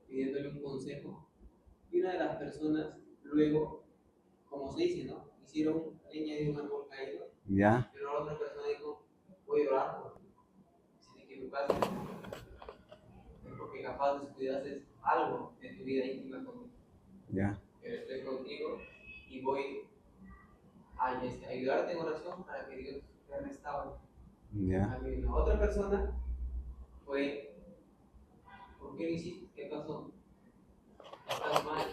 pidiéndole un consejo y una de las personas luego, como se dice, ¿no? Hicieron leña de un árbol caído, ¿ya? pero la otra persona dijo, voy a orar por ti. Si te equivocas, es porque capaz descuidaste algo de tu vida íntima conmigo. ¿Ya? Pero estoy contigo y voy a ayudarte en oración para que Dios te restaure. ¿Ya? A mí, la otra persona fue, ¿por qué lo hiciste? ¿Qué pasó? Estás mal.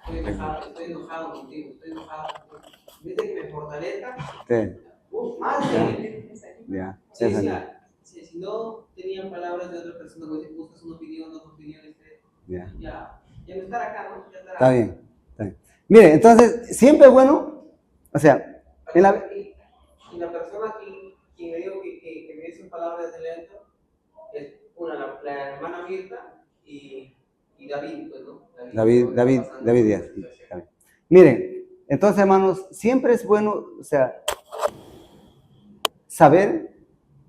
Estoy enojado contigo, estoy enojado contigo. En vez de que me fortalezca, Usted, más ¿ya? Sí, decía, si no tenían palabras de otra persona, pues buscas una opinión, otra opinión, ¿Ya? ya no estar acá, ¿no? Ya estar Está acá. bien, está bien. Mire, entonces, siempre es bueno, o sea, en la... Y la persona quien me dijo que me dio sus palabras de lento es la hermana Mirta y David, pues, ¿no? David Díaz. Sí, está bien. Miren, entonces, hermanos, siempre es bueno, o sea, saber,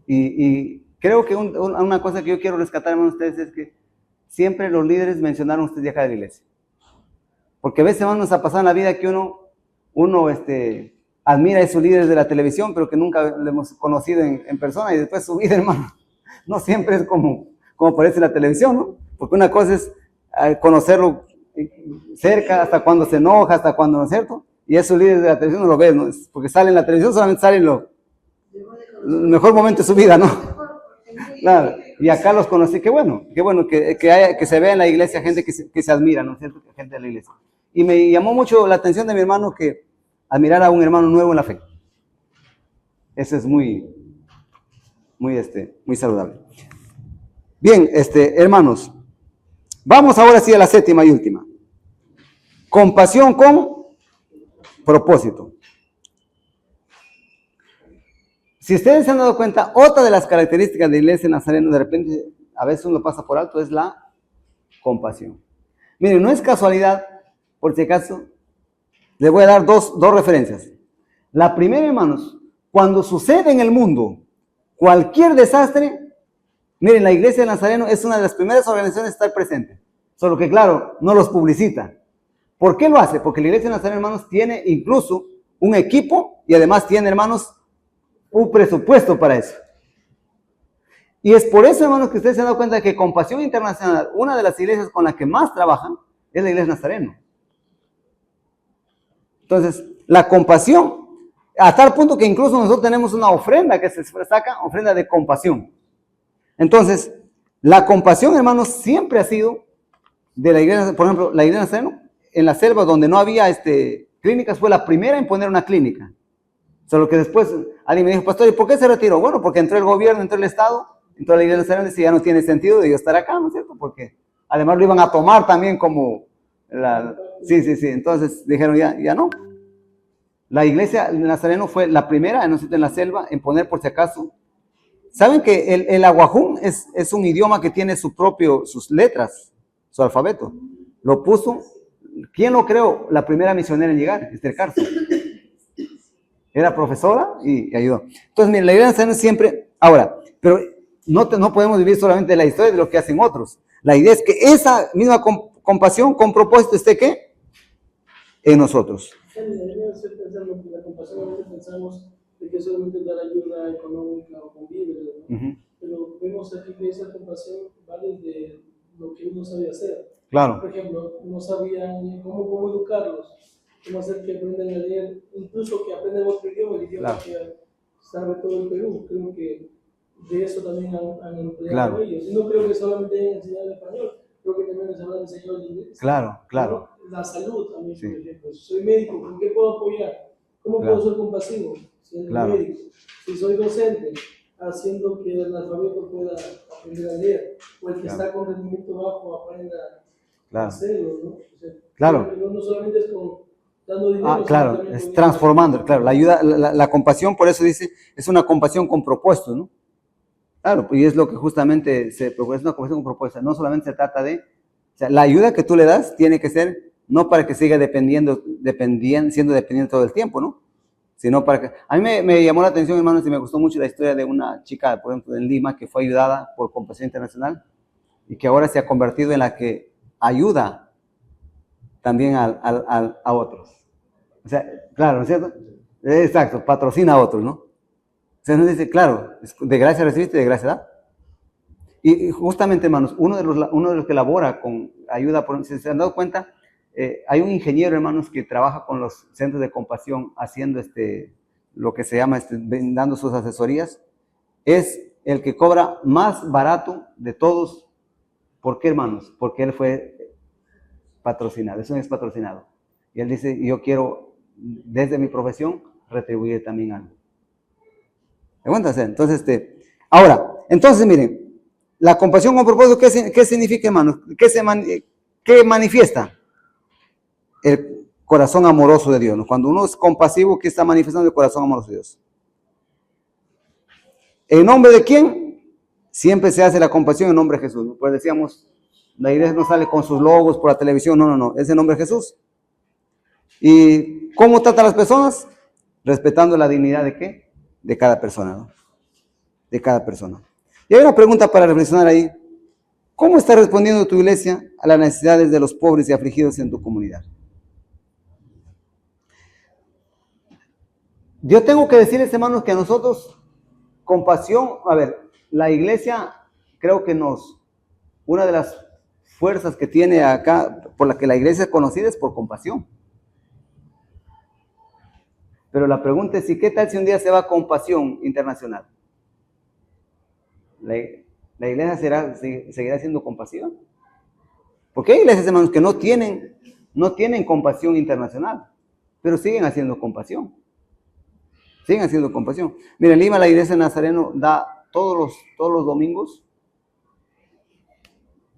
y creo que una cosa que yo quiero rescatar, hermanos, ustedes, es que siempre los líderes mencionaron ustedes de acá de la iglesia. Porque a veces, hermanos, nos ha pasado en la vida que uno admira a esos líderes de la televisión, pero que nunca lo hemos conocido en persona, y después su vida, hermano, no siempre es como parece en la televisión, ¿no? Porque una cosa es conocerlo cerca, hasta cuando se enoja, hasta cuando, ¿no es cierto? Y esos líderes de la televisión no lo ves, ¿no? Porque sale en la televisión, solamente sale el mejor momento de su vida, ¿no? Claro, y acá los conocí, qué bueno que se vea en la iglesia gente que se admira, ¿no es cierto? Gente de la iglesia. Y me llamó mucho la atención de mi hermano que admirar a un hermano nuevo en la fe. Eso es muy saludable. Bien, hermanos, vamos ahora sí a la séptima y última. Compasión con propósito. Si ustedes se han dado cuenta, otra de las características de la iglesia nazarena, de repente, a veces uno pasa por alto, es la compasión. Miren, no es casualidad, por si acaso, les voy a dar dos referencias. La primera, hermanos, cuando sucede en el mundo cualquier desastre, miren, la iglesia de Nazareno es una de las primeras organizaciones a estar presente. Solo que, claro, no los publicita. ¿Por qué lo hace? Porque la iglesia de Nazareno, hermanos, tiene incluso un equipo y además tiene, hermanos, un presupuesto para eso. Y es por eso, hermanos, que ustedes se han dado cuenta de que Compasión Internacional, una de las iglesias con las que más trabajan, es la iglesia Nazareno. Entonces, la compasión, a tal punto que incluso nosotros tenemos una ofrenda que se saca, ofrenda de compasión. Entonces, la compasión, hermanos, siempre ha sido de la iglesia. Por ejemplo, la iglesia Nazareno, en la selva donde no había clínicas, fue la primera en poner una clínica. Solo que después alguien me dijo, pastor, ¿y por qué se retiró? Bueno, porque entró el gobierno, entró el Estado, entró la iglesia Nazareno, y ya no tiene sentido de yo estar acá, ¿no es cierto? Porque además lo iban a tomar también como Sí, entonces dijeron ya no. La iglesia Nazareno fue la primera, en la selva, en poner por si acaso. ¿Saben que el aguajún es un idioma que tiene sus letras, su alfabeto? Lo puso, ¿quién lo creó? La primera misionera en llegar, Esther Carson. Era profesora y ayudó. Entonces, miren, la iglesia Nazareno siempre, ahora, pero no podemos vivir solamente de la historia de lo que hacen otros. La idea es que esa misma compasión con propósito esté, ¿qué? En nosotros. La compasión, a veces pensamos de que solamente dar ayuda económica o con víveres, ¿no? Pero vemos aquí que esa compasión va desde lo que uno sabía hacer. Claro. Por ejemplo, no sabían cómo educarlos, cómo hacer que aprendan a leer, incluso que aprendan otro idioma, el idioma que sabe todo el Perú. Creo que de eso también han empleado ellos. Y no creo que solamente hayan enseñado el español, creo que también les habrán enseñado el inglés. Claro. ¿No? La salud también, por ejemplo. Si soy médico, ¿con qué puedo apoyar? ¿Cómo puedo ser compasivo? Siendo médico. Si soy docente, haciendo que el analfabeto pueda aprender a leer, o el que está con rendimiento bajo aprenda a hacerlo, ¿no? O sea, no solamente es dando dinero, es transformando, la ayuda, la compasión, por eso dice, es una compasión con propósito, ¿no? Claro, y es lo que justamente se propone, es una compasión con propósito, no solamente se trata de, o sea, la ayuda que tú le das tiene que ser, no para que siga siendo dependiente todo el tiempo, ¿no? Sino para que, a mí me llamó la atención, hermanos, y me gustó mucho la historia de una chica, por ejemplo, en Lima, que fue ayudada por Compasión Internacional, y que ahora se ha convertido en la que ayuda también a otros. O sea, claro, ¿no es cierto? Exacto, patrocina a otros, ¿no? O sea, nos dice, claro, de gracia recibiste, de gracia da. Y justamente, hermanos, uno de los que labora con ayuda, si se han dado cuenta, hay un ingeniero, hermanos, que trabaja con los centros de compasión haciendo lo que se llama, dando sus asesorías. Es el que cobra más barato de todos. ¿Por qué, hermanos? Porque él fue patrocinado, eso es patrocinado. Y él dice, yo quiero, desde mi profesión, retribuir también algo. ¿Me cuentas? Entonces, entonces, miren, la compasión con propósito, ¿qué significa, hermanos? ¿Qué manifiesta? El corazón amoroso de Dios, ¿no? Cuando uno es compasivo, ¿qué está manifestando? El corazón amoroso de Dios. ¿En nombre de quién? Siempre se hace la compasión en nombre de Jesús, ¿no? Pues decíamos, la iglesia no sale con sus logos por la televisión, no, es en nombre de Jesús. ¿Y cómo trata a las personas? Respetando la dignidad de qué? de cada persona, ¿no? De cada persona. Y hay una pregunta para reflexionar ahí. ¿Cómo está respondiendo tu iglesia a las necesidades de los pobres y afligidos en tu comunidad? Yo tengo que decirles, hermanos, que a nosotros, compasión, a ver, la iglesia, creo que una de las fuerzas que tiene acá, por la que la iglesia es conocida, es por compasión. Pero la pregunta es, ¿y qué tal si un día se va Compasión Internacional? ¿La iglesia seguirá siendo compasiva? Porque hay iglesias, hermanos, que no tienen compasión internacional, pero siguen haciendo compasión. Siguen haciendo compasión. Mira, en Lima la iglesia Nazareno da todos los domingos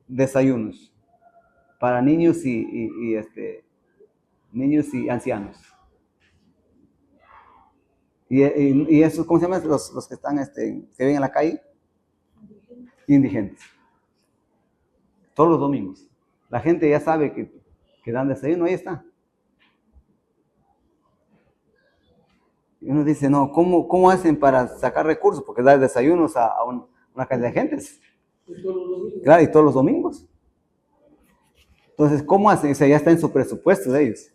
desayunos para niños niños y ancianos. Y esos, ¿cómo se llaman? Los que están, que viven en la calle, indigentes. Todos los domingos. La gente ya sabe que dan desayuno, ahí está. Y uno dice, no, ¿cómo hacen para sacar recursos? Porque dar desayunos a una cantidad de gentes. Claro, y todos los domingos. Entonces, ¿cómo hacen? O sea, ya está en su presupuesto de ellos.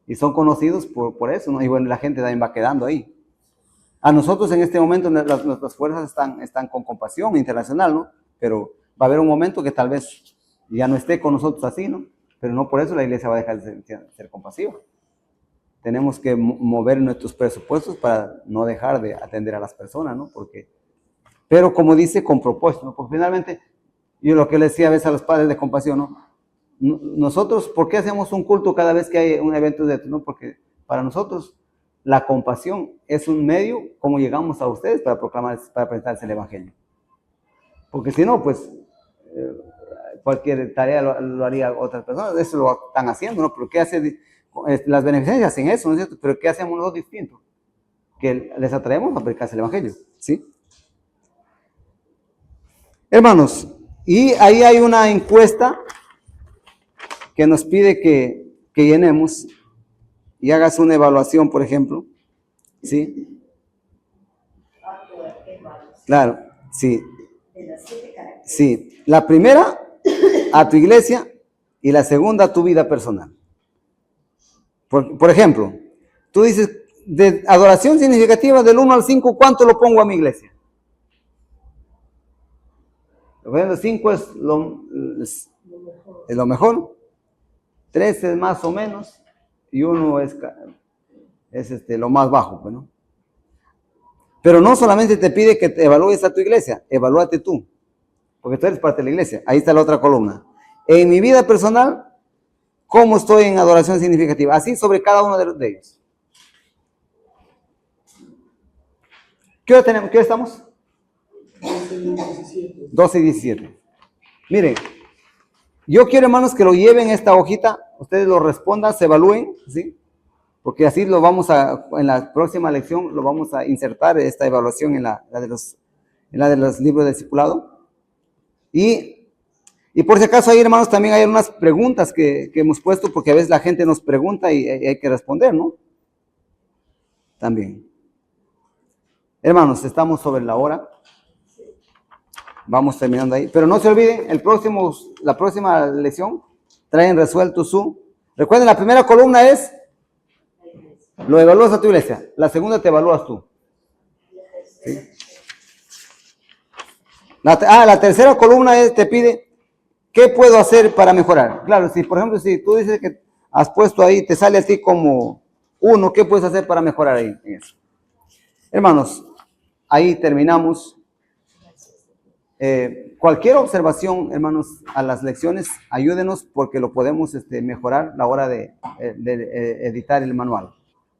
Y son conocidos por eso, ¿no? Y bueno, la gente también va quedando ahí. A nosotros en este momento nuestras fuerzas están con compasión internacional, ¿no? Pero va a haber un momento que tal vez ya no esté con nosotros así, ¿no? Pero no por eso la iglesia va a dejar de ser compasiva. Tenemos que mover nuestros presupuestos para no dejar de atender a las personas, ¿no? Pero como dice, con propósito, ¿no? Porque finalmente, yo lo que le decía a veces a los padres de compasión, ¿no? Nosotros, ¿por qué hacemos un culto cada vez que hay un evento de esto? ¿No? Porque para nosotros la compasión es un medio como llegamos a ustedes para presentarse el evangelio. Porque si no, pues cualquier tarea lo haría otras personas, eso lo están haciendo, ¿no? Pero ¿qué hace? Las beneficencias hacen eso, ¿no es cierto? Pero ¿qué hacemos nosotros distinto? Que les atraemos a predicarse el evangelio, ¿sí? Hermanos, y ahí hay una encuesta que nos pide que llenemos y hagas una evaluación, por ejemplo, ¿sí? Claro, sí. Sí, la primera a tu iglesia y la segunda a tu vida personal. Por ejemplo, tú dices, de adoración significativa del 1 al 5, ¿cuánto lo pongo a mi iglesia? El 5 es lo mejor, 3 es más o menos, y 1 es lo más bajo, pues, ¿no? Pero no solamente te pide que te evalúes a tu iglesia, evalúate tú, porque tú eres parte de la iglesia. Ahí está la otra columna. En mi vida personal, ¿cómo estoy en adoración significativa? Así sobre cada uno de ellos. ¿Qué hora tenemos? ¿Qué hora estamos? 12 y 17. Miren, yo quiero, hermanos, que lo lleven esta hojita, ustedes lo respondan, se evalúen, ¿sí? Porque así en la próxima lección, lo vamos a insertar esta evaluación en la de los libros de discipulado. Y por si acaso ahí, hermanos, también hay unas preguntas que hemos puesto, porque a veces la gente nos pregunta y hay que responder, ¿no? También. Hermanos, estamos sobre la hora. Vamos terminando ahí. Pero no se olviden, la próxima lección traen resuelto Recuerden, la primera columna es, lo evalúas a tu iglesia. La segunda te evalúas tú. ¿Sí? La tercera columna te pide, ¿qué puedo hacer para mejorar? Claro, si por ejemplo, si tú dices que has puesto ahí, te sale así como 1, ¿qué puedes hacer para mejorar ahí en eso? Hermanos, ahí terminamos. Cualquier observación, hermanos, a las lecciones, ayúdenos porque lo podemos mejorar a la hora de editar el manual.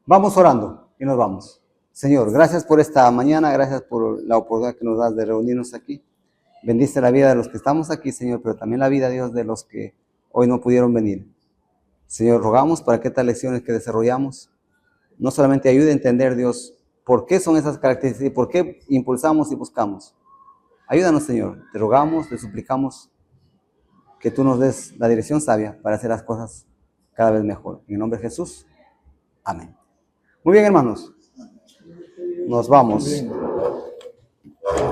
Vamos orando y nos vamos. Señor, gracias por esta mañana, gracias por la oportunidad que nos das de reunirnos aquí. Bendice la vida de los que estamos aquí, Señor, pero también la vida, Dios, de los que hoy no pudieron venir. Señor, rogamos para que estas lecciones que desarrollamos no solamente ayude a entender, Dios, por qué son esas características y por qué impulsamos y buscamos. Ayúdanos, Señor, te rogamos, te suplicamos que tú nos des la dirección sabia para hacer las cosas cada vez mejor. En el nombre de Jesús, amén. Muy bien, hermanos. Nos vamos. Bien.